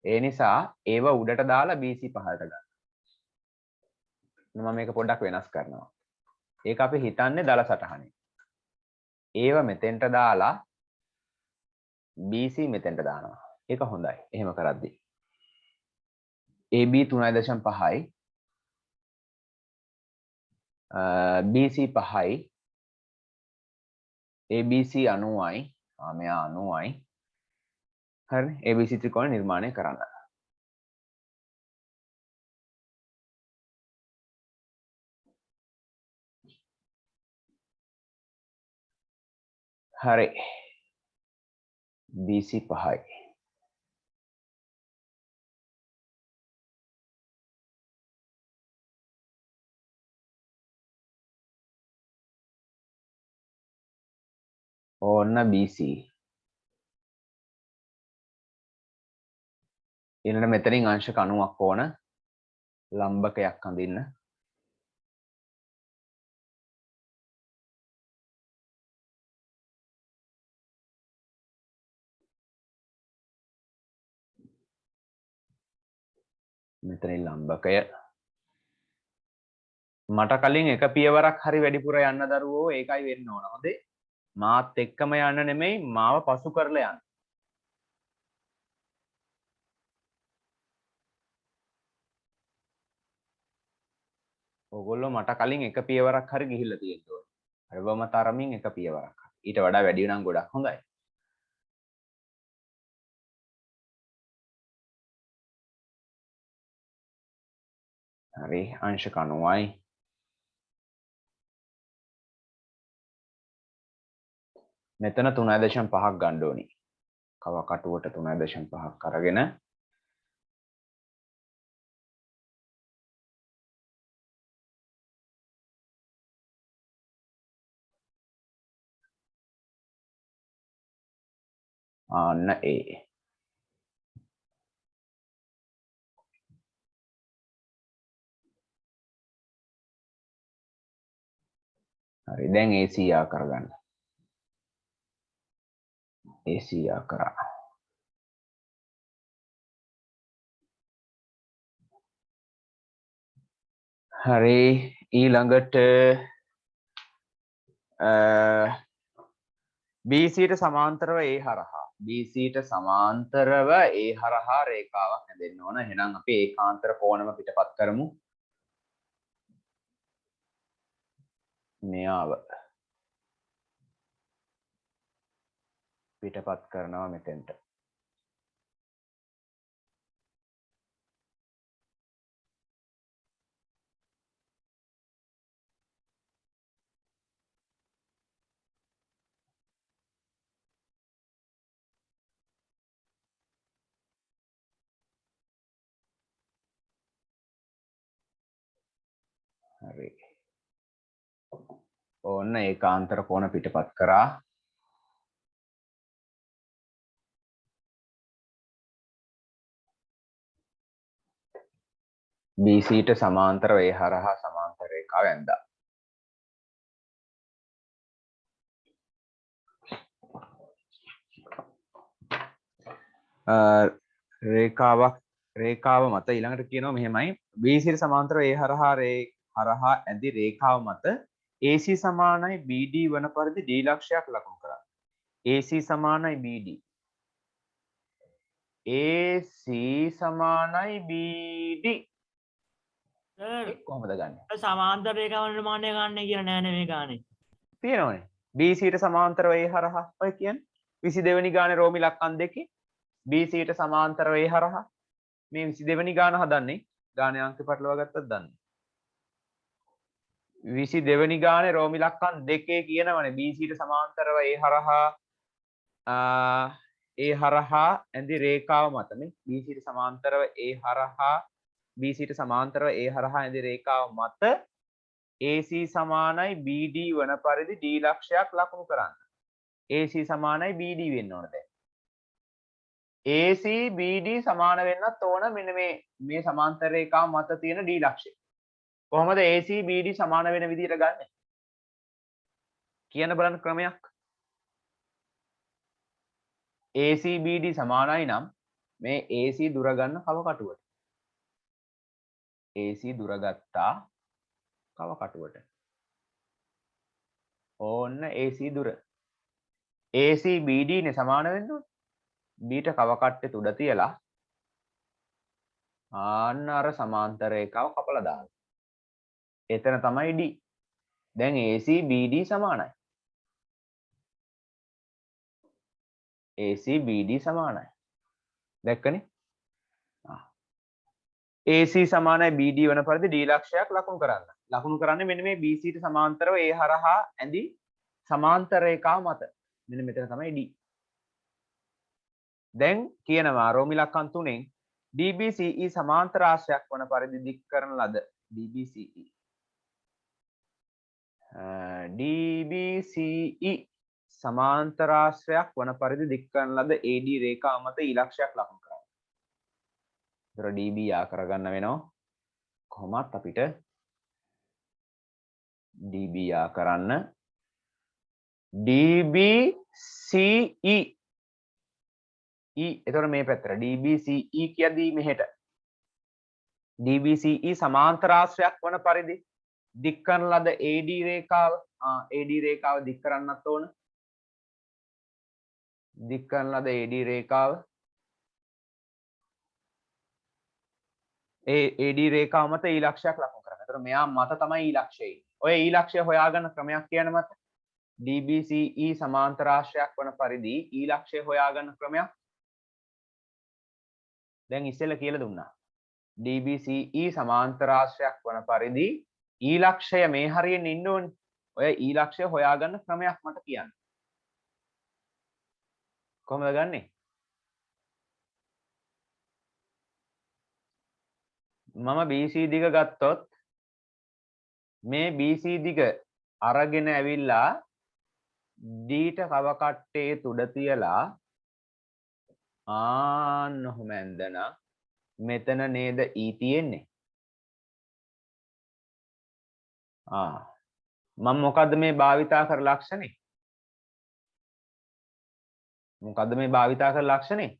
ඒ නිසා ඒව උඩට දාලා BC 5ට ගන්න. මම මේක පොඩ්ඩක් වෙනස් කරනවා. ඒක අපි හිතන්නේ දල සටහනේ. ඒව මෙතෙන්ට දාලා BC මෙතෙන්ට දානවා. ඒක හොඳයි. එහෙම කරද්දී. AB 3.5යි BC 5යි ABC 90යි මෙයා 90යි හරිනේ ABC ත්‍රිකෝණ නිර්මාණය කරන්න. හරි BC 5යි ඕන්න BC ඊළඟට මෙතනින් අංශක 90ක් ඕන ලම්බකයක් අඳින්න. මෙතනින් ලම්බකය මට කලින් එක පියවරක් හරි වැඩිපුර යන්න දරුවෝ ඒකයි වෙන්න ඕන. හොඳේ මාත් එක්කම යන්න නෙමෙයි මාව පසු කරලා යන්න. ඔයගොල්ලෝ මට කලින් එක පියවරක් හරි ගිහිල්ලා තියෙන්න ඕන. හරිවම තරමින් එක පියවරක්. ඊට වඩා වැඩි නම් ගොඩක් හොඳයි. හරි අංශක 90යි මෙතන 3.5ක් ගන්න ඕනි. කව කටුවට 3.5ක් අරගෙන අන්න ඒ හරි දැන් AC කරගන්න. AC කරා. හරි ඊළඟට BC ට සමාන්තරව A හරහා BC ට සමාන්තරව A හරහා රේඛාවක් හැදෙන්න ඕන. එහෙනම් අපි ඒකාන්තර කෝණම පිටපත් කරමු. මෙයාව පිටපත් කරනවා මෙතෙන්ට. හරි. ඕන්න ඒකාන්තර කෝණ පිටපත් කරා. BC ට සමාන්තරව ඒ හරහා සමාන්තර රේඛාව ඇඳා. රේඛාව මත ඊළඟට කියනවා මෙහෙමයි BC ට සමාන්තරව ඒ හරහා ඇඳි රේඛාව මත AC සමානයි BD වන පරිදි D ලක්ෂයක් ලකුණු කරන්න. AC සමානයි BD. AC සමානයි BD. කොහොමද ගන්නෙ? සමාන්තර රේඛාව නිර්මාණය ගන්න කියලා නෑනේ මේ ගානේ. තියෙනවනේ. BC ට සමාන්තරව ඒ හරහා ඔය කියන්නේ 22 වෙනි ගානේ රෝමි ලක්කන් දෙකේ BC ට සමාන්තරව ඒ හරහා මේ 22 වෙනි ගාන හදන්නේ ගානේ අංක පටලවා ගත්තත් දන්නේ. 22 වෙනි ගානේ රෝමි ලක්කන් දෙකේ කියනවනේ BC ට සමාන්තරව ඒ හරහා ඇඳි රේඛාව මත මේ BC ට සමාන්තරව ඒ හරහා ඇඳි රේඛාව මත AC සමානයි BD වන පරිදි D ලක්ෂයක් ලකුණු කරන්න. AC සමානයි BD වෙන්න ඕන දැන්. AC BD සමාන වෙන්නත් ඕන මෙන්න මේ සමාන්තර රේඛාව මත තියෙන D ලක්ෂය. කොහොමද AC BD සමාන වෙන විදිහට ගන්නෙ? කියන්න බලන්න ක්‍රමයක්. AC BD සමානයි නම් මේ AC දුර ගන්න කව කටුවට. AC දුර ගත්තා කව කටුවට. ඕන්න AC දුර. AC BD නේ සමාන වෙන්න ඕනේ. B ට කව කට්ටේ උඩ තියලා ආන්න අර සමාන්තර රේඛාව කපලා දාන්න. එතන තමයි D. දැන් AC BD සමානයි. AC BD සමානයි. දැක්කනේ? AC සමානයි BD වන පරිදි D ලක්ෂයක් ලකුණු කරන්න. ලකුණු කරන්නේ මෙන්න මේ BC ට සමාන්තරව ඒ හරහා ඇඳි සමාන්තර රේඛාව මත. මෙන්න මෙතන තමයි D. දැන් කියනවා රෝමි ලක්කන් 3න් DBCE සමාන්තර ආශ්‍රයක් වන පරිදි දික් කරන ලද DBCE සමාන්තර ආශ්‍රයක් වන පරිදි දික් කරන ලද AD රේඛාව මත ඉලක්ෂයක් ලකුණු කරන්න. ඒතර DB යා කරගන්න වෙනවා. කොහොමත් අපිට DB යා කරන්න DBCE එතකොට මේ පැත්තට DBCE කියද්දී මෙහෙට DBCE සමාන්තරාශ්‍රයක් වන පරිදි දික් කරන ලද AD රේඛාව AD රේඛාව දික් කරන්නත් ඕන. දික් කරන ලද AD රේඛාව AD රේඛාව මත ඉලක්ෂයක් ලකුණු කරන්න. එතකොට මෙයා මත තමයි ඉලක්ෂය. ඔය ඉලක්ෂය හොයාගන්න ක්‍රමයක් කියන මත DBCE සමාන්තරාශ්‍රයක් වන පරිදි ඉලක්ෂය හොයාගන්න ක්‍රමයක් දැන් ඉස්සෙල්ලා කියලා දුන්නා. DBCE සමාන්තරාශ්‍රයක් වන පරිදි ඊලක්ෂය මේ හරියෙන් ඉන්න ඕනේ. ඔය ඊලක්ෂය හොයාගන්න ක්‍රමයක් මට කියන්න. කොහොමද ගන්නෙ? මම BC දිග ගත්තොත් මේ BC දිග අරගෙන ඇවිල්ලා D ට කව කට්ටේ උඩ තියලා ආන්න ඔහොම ඇඳලා මෙතන නේද E තියෙන්නේ. මම මොකද්ද මේ භාවිතා කර ලක්ෂණේ? මොකද්ද මේ භාවිතා කර ලක්ෂණේ?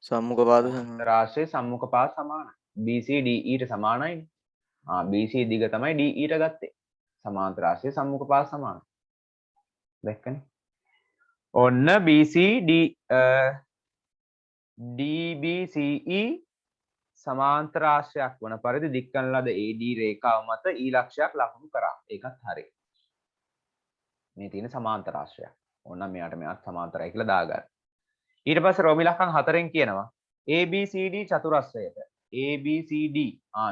සම්මුඛ පාද රාශියේ සම්මුඛ පාද සමානයි. BC DE ට සමානයි. BC දිග තමයි DE ට ගත්තේ. සමාන්තර රාශියේ සම්මුඛ පාද සමානයි. දැක්කනේ? ඔන්න BC DBCE සමාන්තර ආශ්‍රයක් වන පරිදි දික් කරන ලද AD රේඛාව මත ඉලක්ෂයක් ලකුණු කරා. ඒකත් හරි. මේ තියෙන සමාන්තර ආශ්‍රයක්. ඕනනම් මෙයාට සමාන්තරයි කියලා දාගන්න. ඊට පස්සේ රෝමි ලක්ෂණ 4න් කියනවා ABCD චතුරස්‍රයට. ABCD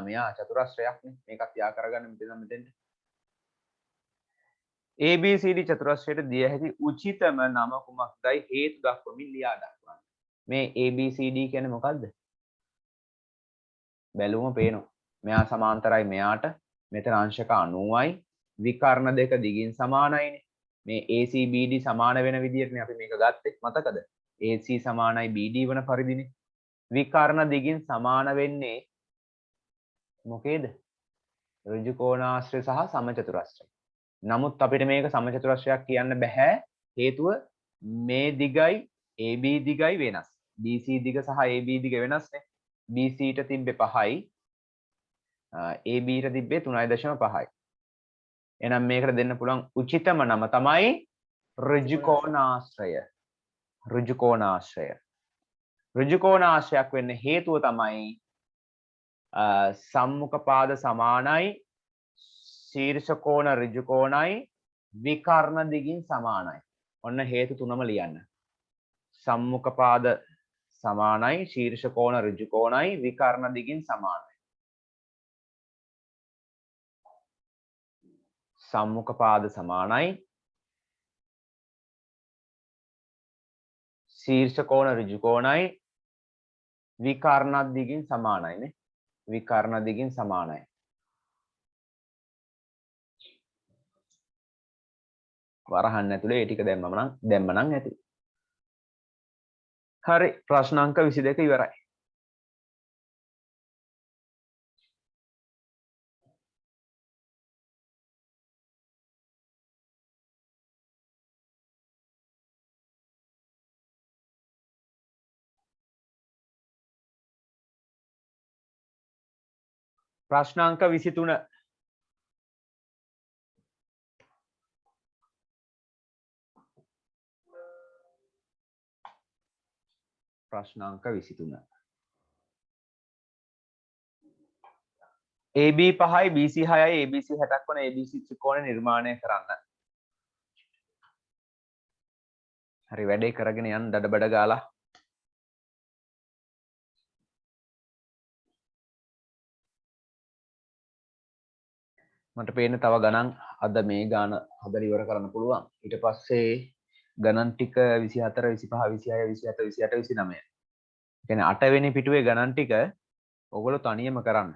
මෙයා චතුරස්‍රයක් නේ. මේකත් යා කරගන්න මෙතෙන්ට. ABCD චතුරස්‍රයට දිය හැකි උචිතම නම කුමක්දයි හේතු දක්වමින් ලියා දක්වන්න. මේ ABCD කියන්නේ මොකද්ද? බැලුවම පේනවා. මෙයා සමාන්තරයි මෙයාට. මෙතන අංශක 90යි විකර්ණ දෙක දිගින් සමානයිනේ. මේ AC BD සමාන වෙන විදිහටනේ අපි මේක ගත්තේ. මතකද? AC සමානයි BD වන පරිදිනේ. විකර්ණ දිගින් සමාන වෙන්නේ මොකේද? ඍජු කෝණාශ්‍රය සහ සමචතුරස්‍රය. නමුත් අපිට මේක සමචතුරස්‍රයක් කියන්න බෑ. හේතුව මේ දිගයි AB දිගයි වෙනස්. BC දිග සහ AB දිග වෙනස්නේ. BC ට තිබ්බේ 5යි. AB ට තිබ්බේ 3.5යි. එහෙනම් මේකට දෙන්න පුළුවන් උචිතම නම තමයි ඍජු කෝණාශ්‍රය. ඍජු කෝණාශ්‍රය. ඍජු කෝණාශ්‍රයක් වෙන්න හේතුව තමයි සම්මුඛ පාද සමානයි ශීර්ෂ කෝණ ඍජු කෝණයි විකර්ණ දිගින් සමානයි. ඔන්න හේතු තුනම ලියන්න. සම්මුඛ පාද සමානයි ශීර්ෂ කෝණ ඍජු කෝණයි විකර්ණ දිගින් සමානයි. සම්මුඛ පාද සමානයි ශීර්ෂ කෝණ ඍජු කෝණයි විකර්ණ දිගින් සමානයි නේ. විකර්ණ දිගින් සමානයි. වරහන් ඇතුලේ ඒ ටික දැම්මම නම් ඇති. හරි ප්‍රශ්න අංක 22 ඉවරයි. ප්‍රශ්න අංක 23 ප්‍රශ්න අංක 23 AB 5යි BC 6යි ABC 60ක් වන ABC ත්‍රිකෝණය නිර්මාණය කරන්න. හරි වැඩේ කරගෙන යන්න දඩබඩ ගාලා. මට පේන තව ගණන් අද මේ ගාන හදලා ඉවර කරන්න පුළුවන්. ඊට පස්සේ ගණන් ටික 24 25 26 27 28 29. කියන්නේ 8 වෙනි පිටුවේ ගණන් ටික ඔයගොල්ලෝ තනියම කරන්න.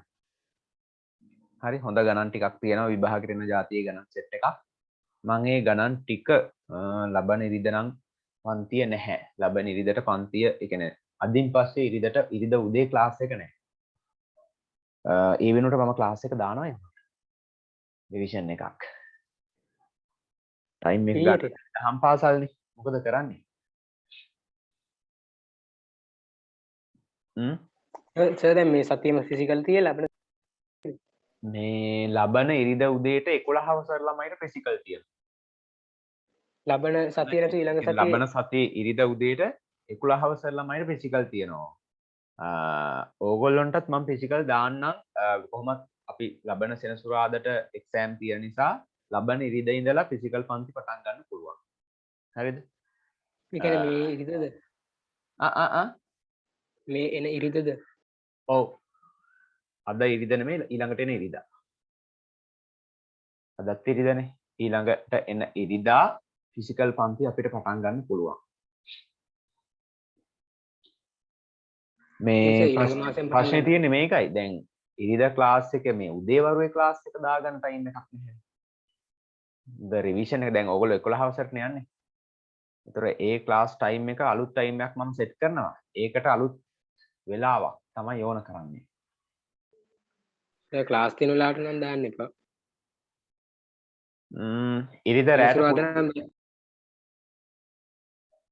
හරි හොඳ ගණන් ටිකක් තියෙනවා විභාගෙට එන જાතියේ ගණන් සෙට් එකක්. මම ඒ ගණන් ටික ලබන ඉරිද නම් පන්තිය නැහැ. ලබන ඉරිදට පන්තිය ඒ කියන්නේ අදින් පස්සේ ඉරිද උදේ ක්ලාස් එක නැහැ. ඒ වෙනුවට මම ක්ලාස් එක දානවා එහෙනම්. ඩිවිෂන් එකක්. ටයිම් එක ගන්න. දහම් පාසල්නේ. මොකද කරන්නේ? සර් දැන් මේ සතියේම ෆිසිකල් තියලා අපිට මේ ලබන ඉරිද උදේට 11 වසර ළමයිට ෆිසිකල් තියෙනවා. ලබන සතියේ නැතු ඊළඟ සතියේ ලබන සතියේ ඉරිද උදේට 11 වසර ළමයිට ෆිසිකල් තියෙනවා. ඕගොල්ලොන්ටත් මම ෆිසිකල් දාන්නම්. කොහොමත් අපි ලබන සෙනසුරාදාට එක්සෑම් තියෙන නිසා ලබන ඉරිද ඉඳලා ෆිසිකල් පන්ති පටන් ගන්න පුළුවන්. හරිද? ඒ කියන්නේ මේ ඉරිදද? මේ එන ඉරිදද? ඔව්. අද ඉරිද නෙමෙයි ඊළඟට එන ඉරිදා. අදත් ඉරිදනේ. ඊළඟට එන ඉරිදා ෆිසිකල් පන්ති අපිට පටන් ගන්න පුළුවන්. මේ ප්‍රශ්නේ තියෙන්නේ මේකයි. දැන් ඉරිදා ක්ලාස් එක මේ උදේවරුේ ක්ලාස් එක දාගන්න ටයිම් එකක් නැහැ. ද රිවිෂන් එක දැන් ඔයගොල්ලෝ 11 වසරට යන්නේ. ඒතර ඒ ක්ලාස් ටයිම් එක අලුත් ටයිම් එකක් මම සෙට් කරනවා. ඒකට අලුත් වෙලාවක් තමයි ඕන කරන්නේ. ඒ ක්ලාස් තියෙන වෙලාවට නම් දාන්න එපා.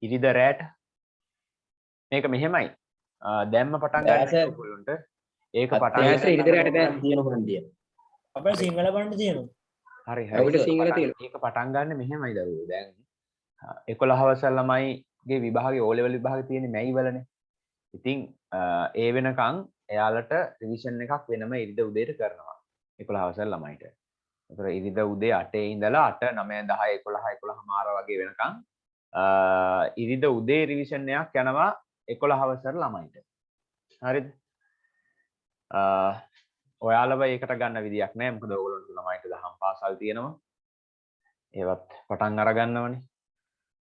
ඉරිද රැට මේක මෙහෙමයි. දැම්ම පටන් ගන්න ඔයගොල්ලන්ට ඒක පටන් ඉරිද රැට දැන් තියෙන හන්දිය. අපේ සිංහල බලන්න තියෙනවා. හරි අපිට සිංහල තියෙනවා. ඒක පටන් ගන්න මෙහෙමයි දරුවෝ. දැන් 11 වසර ළමයිගේ විභාගේ O level විභාගේ තියෙන්නේ මැයි වලනේ. ඉතින් ඒ වෙනකන් එයාලට රිවිෂන් එකක් වෙනම ඉරිද උදේට කරනවා 11 වසර ළමයිට. ඒතර ඉරිද උදේ 8 ඉඳලා 8 9 10 11 11 මාර වගේ වෙනකන් ඉරිද උදේ රිවිෂන් එකක් යනවා 11 වසර ළමයිට. හරිද? ඔයාලව ඒකට ගන්න විදියක් නැහැ. මොකද ඔයගොල්ලන්ට ළමයිට දහම් පාසල් තියෙනවා. ඒවත් පටන් අරගන්නවනේ.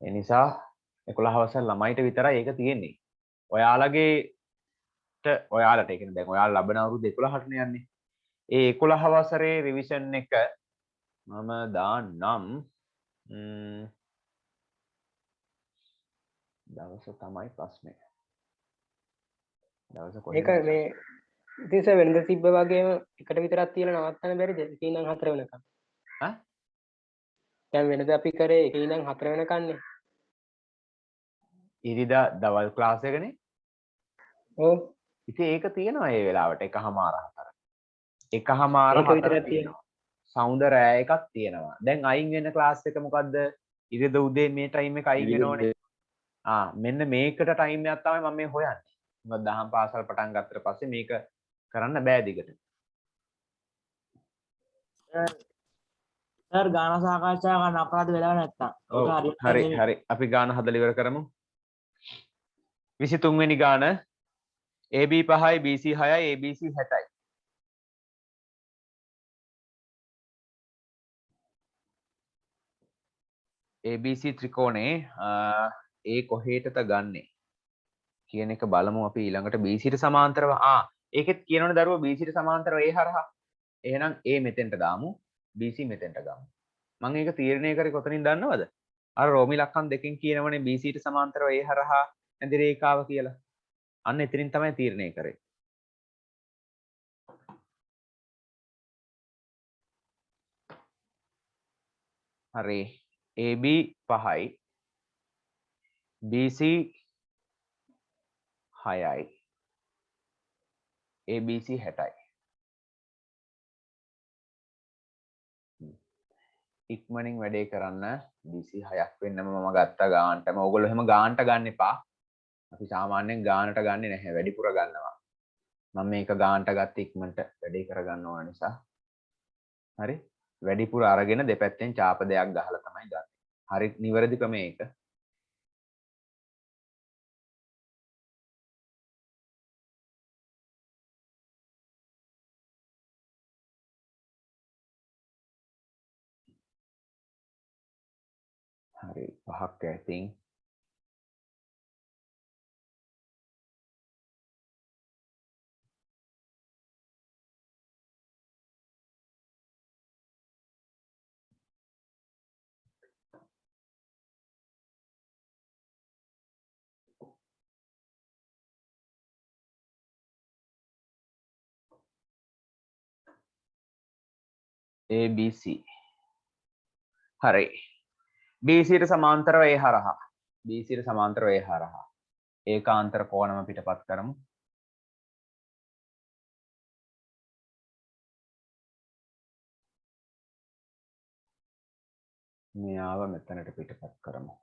ඒ නිසා 11 වසර ළමයිට විතරයි ඒක තියෙන්නේ. ඔයාලට ඒ කියන්නේ දැන් ඔයාලා ලබන අවුරුදු 11ට යන්නේ. ඒ 11 වසරේ රිවිෂන් එක මම දාන්නම් දවස තමයි ප්‍රශ්නේ. දවස ඒක කොහෙන්ද? මේ ඉතින් සර් වෙනද තිබ්බ වගේම එකට විතරක් තියලා නවත්තන්න බැරිද? එකේ ඉඳන් 4 වෙනකම්. ඈ? දැන් වෙනද අපි කරේ එකේ ඉඳන් 4 වෙනකම්නේ. ඉරිදා දවල් ක්ලාස් එකනේ. ඔව්. ඉතින් ඒක තියෙනවා ඒ වෙලාවට 1:04. 1:04 ඒක විතරක් තියෙනවා. සවුන්ද රෑ එකක් තියෙනවා. දැන් අයින් වෙන ක්ලාස් එක මොකද්ද? ඉරිද උදේ මේ ටයිම් එක අයින් වෙනවනේ. මෙන්න මේකට ටයිම් එකක් තමයි මම මේ හොයන්නේ. මොකද දහම් පාසල් පටන් ගත්තට පස්සේ මේක කරන්න බෑ දිගට. සර් ගාන සාකච්ඡා කරන්න අපරාධ වෙලා නැත්තම්. ඔව් හරි හරි අපි ගාන හදලා ඉවර කරමු. 23 වෙනි ගාන AB 5යි BC 6යි ABC 60යි. ABC ත්‍රිකෝණේ A කොහෙටද ගන්නෙ කියන එක බලමු අපි ඊළඟට BC ට සමාන්තරව ඒකෙත් කියනවනේ දරුවෝ BC ට සමාන්තරව A හරහා. එහෙනම් A මෙතෙන්ට දාමු BC මෙතෙන්ට ගමු. මම ඒක තීරණය කරේ කොතනින් දන්නවද? අර රෝමි ලක්කම් දෙකෙන් කියනවනේ BC ට සමාන්තරව A හරහා ඇඳි රේඛාව කියලා. අන්න එතනින් තමයි තීරණය කරේ. හරි. AB 5යි BC 6යි ABC 60යි. ඉක්මනින් වැඩේ කරන්න BC 6ක් වෙන්නම මම ගත්ත ගානටම. ඕගොල්ලෝ එහෙම ගානට ගන්න එපා. අපි සාමාන්‍යයෙන් ගානට ගන්නෙ නැහැ. වැඩිපුර ගන්නවා. මම මේක ගානට ගත්ත ඉක්මනට වැඩේ කරගන්න ඕන නිසා. හරි? වැඩිපුර අරගෙන දෙපැත්තෙන් චාප දෙයක් ගහලා තමයි ගන්න. හරි නිවැරදි ක්‍රමය ඒක. හරි පහක් ඇතින් ABC හරි BC ට සමාන්තරව A හරහා BC ට සමාන්තරව A හරහා ඒකාන්තර කෝණම පිටපත් කරමු. මෙයාව මෙතනට පිටපත් කරමු.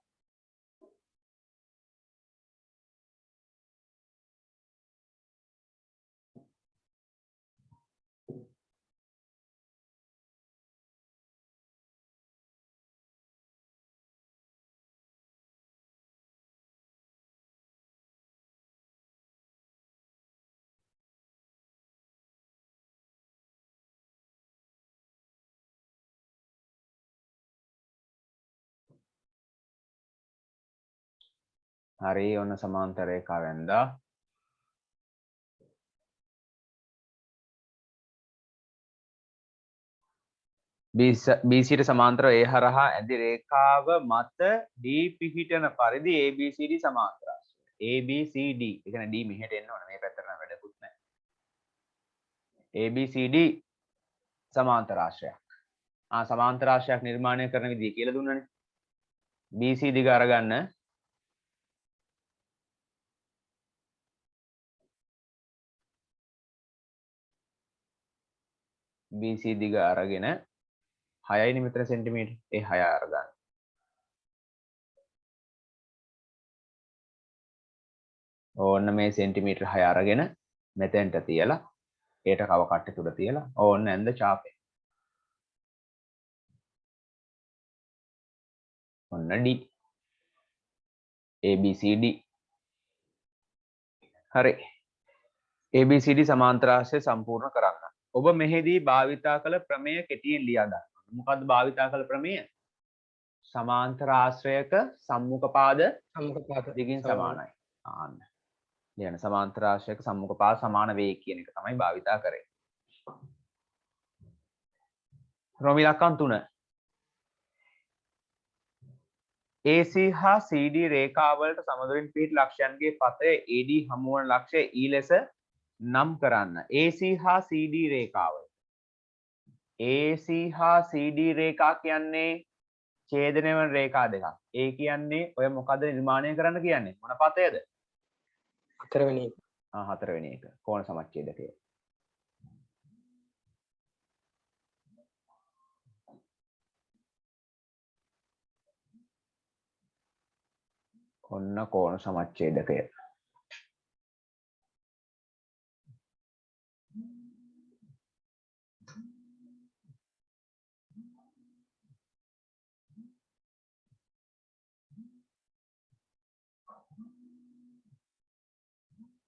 හරි ඔන්න සමාන්තර රේඛාව වැන්දා. BC ට සමාන්තරව A හරහා ඇඳි රේඛාව මත D පිහිටන පරිදි ABCD සමාන්තරාංශය. ABCD ඒ කියන්නේ D මෙහෙට එන්න ඕන මේ පැත්තට නම් වැඩකුත් නැහැ. ABCD සමාන්තරාංශයක්. සමාන්තරාංශයක් නිර්මාණය කරන විදිය කියලා දුන්නනේ. BC දිග අරගන්න BC දිග අරගෙන 6යි මෙතන සෙන්ටිමීටර් ඒ 6 අරගන්න. ඕන්න මේ සෙන්ටිමීටර් 6 අරගෙන මෙතෙන්ට තියලා ඒට කව කට්ටි තුඩ තියලා ඕන්න ඇඳ චාපේ. ඔන්න D ABCD හරි ABCD සමාන්තරාංශය සම්පූර්ණ කරන්න. ඔබ මෙහිදී භාවිතා කළ ප්‍රමේය කෙටියෙන් ලියා ගන්න. මොකද්ද භාවිතා කළ ප්‍රමේය? සමාන්තර ආශ්‍රයක සම්මුඛ පාද දිගින් සමානයි. ආන්න. ලියන සමාන්තර ආශ්‍රයක සම්මුඛ පාද සමාන වේ කියන එක තමයි භාවිතා කරේ. රෝම ඉලක්කම් 3 AC හා CD රේඛාවලට සමදුරින් පිහිටි ලක්ෂයන්ගේ පතය AD හමුවන ලක්ෂය E ලෙස නම් කරන්න. AC හා CD රේඛාවල. AC හා CD රේඛා කියන්නේ ඡේදනය වන රේඛා දෙකක්. ඒ කියන්නේ ඔය මොකද්ද නිර්මාණය කරන්න කියන්නේ? මොන පතයද? හතරවෙනි එක. හතරවෙනි එක. කෝණ සමච්ඡේදකය. ඔන්න කෝණ සමච්ඡේදකය.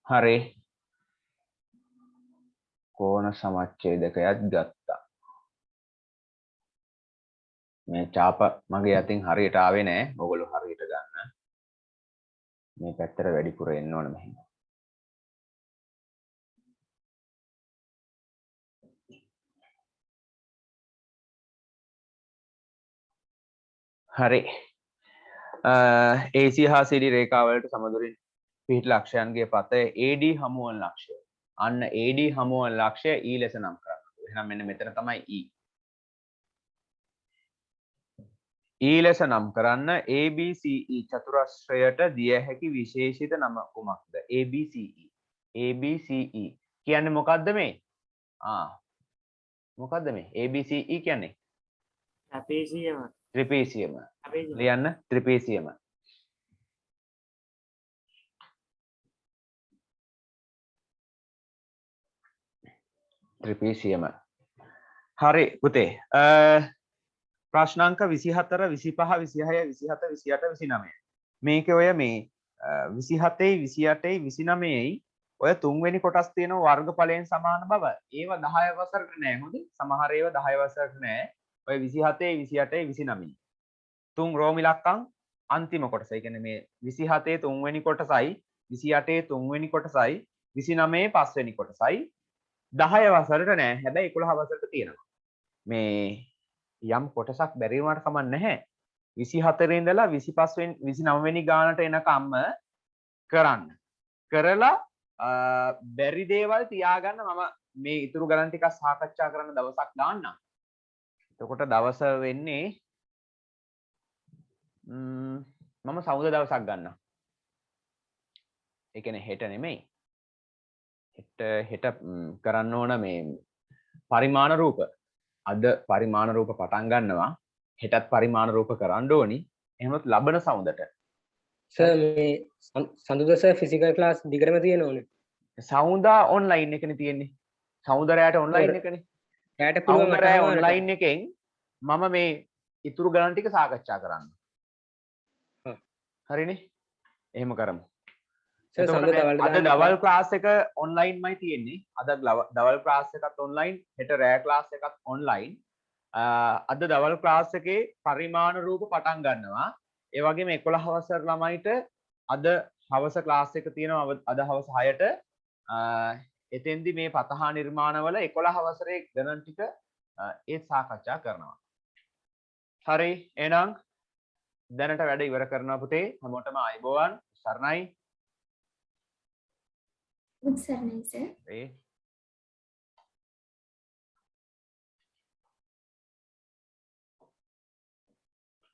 හරි. කෝණ සමච්ඡේදකයත් ගත්තා. මේ චාප මගේ අතින් හරියට ආවේ නෑ. ඔයගොල්ලෝ හරියට ගන්න. මේ පැත්තට වැඩිපුර එන්න ඕන මෙහෙම. හරි. AC හා CD රේඛාවලට සමදුරින් පිහිටි ලක්ෂයන්ගේ පතය AD හමුවන ලක්ෂය. අන්න AD හමුවන ලක්ෂය E ලෙස නම් කරන්න. එහෙනම් මෙන්න මෙතන තමයි E. E ලෙස නම් කරන්න ABCE චතුරස්‍රයට දිය හැකි විශේෂිත නම කුමක්ද? ABCE. ABCE කියන්නේ මොකද්ද මේ? මොකද්ද මේ? ABCE කියන්නේ? ට්‍රපීසියම. ත්‍රිපීසියම. ට්‍රපීසියම. ලියන්න ත්‍රිපීසියම. ත්‍රිපීසියම. හරි පුතේ. ප්‍රශ්නාංක 24 25 26 27 28 29. මේකේ ඔය මේ 27යි 28යි 29යි ඔය තුන්වෙනි කොටස් තියෙන වර්ගඵලයෙන් සමාන බව. ඒව 10 වසරට නෑ. හොඳේ. සමහර ඒවා 10 වසරට නෑ. ඔය 27යි 28යි 29. තුන් රෝම ඉලක්කම් අන්තිම කොටස. ඒ කියන්නේ මේ 27 තුන්වෙනි කොටසයි 28 තුන්වෙනි කොටසයි 29 පස්වෙනි කොටසයි 10 වසරට නෑ. හැබැයි 11 වසරට තියෙනවා. මේ යම් කොටසක් බැරි වුණාට කමක් නැහැ. 24 ඉඳලා 25 වෙනි 29 වෙනි ගානට එනකම්ම කරන්න. කරලා බැරි දේවල් තියාගන්න. මම මේ ඉතුරු ගණන් ටික සාකච්ඡා කරන්න දවසක් දාන්නම්. එතකොට දවස වෙන්නේ මම සමුද දවසක් ගන්නම්. ඒ කියන්නේ හෙට නෙමෙයි. හෙට කරන්න ඕන මේ පරිමාණ රූප. අද පරිමාණ රූප පටන් ගන්නවා. හෙටත් පරිමාණ රූප කරන්න ඕනි. එහෙමත් ලබන සමුදට. සර් මේ සඳුදා සර් ෆිසිකල් ක්ලාස් දිගටම තියෙනවනේ. සමුදා ඔන්ලයින් එකනේ තියෙන්නේ. සමුදරයට ඔන්ලයින් එකනේ. එයාට පුළුවන් සමුදරය ඔන්ලයින් එකෙන් මම මේ ඉතුරු ගණන් ටික සාකච්ඡා කරන්න. හරිනේ. එහෙම කරමු. අද දවල් ක්ලාස් එක ඔන්ලයින්මයි තියෙන්නේ. අද දවල් ක්ලාස් එකත් ඔන්ලයින්, හෙට රෑ ක්ලාස් එකත් ඔන්ලයින්. අද දවල් ක්ලාස් එකේ පරිමාණ රූප පටන් ගන්නවා. ඒ වගේම 11 වසර ළමයිට අද හවස ක්ලාස් එක තියෙනවා. අද හවස 6ට එතෙන්දි මේ පතහා නිර්මාණවල 11 වසරේ ගණන් ටික ඒත් සාකච්ඡා කරනවා. හරි. එහෙනම් දැනට වැඩ ඉවර කරනවා පුතේ. හැමෝටම ආයුබෝවන්. සරණයි. Good sir, sir.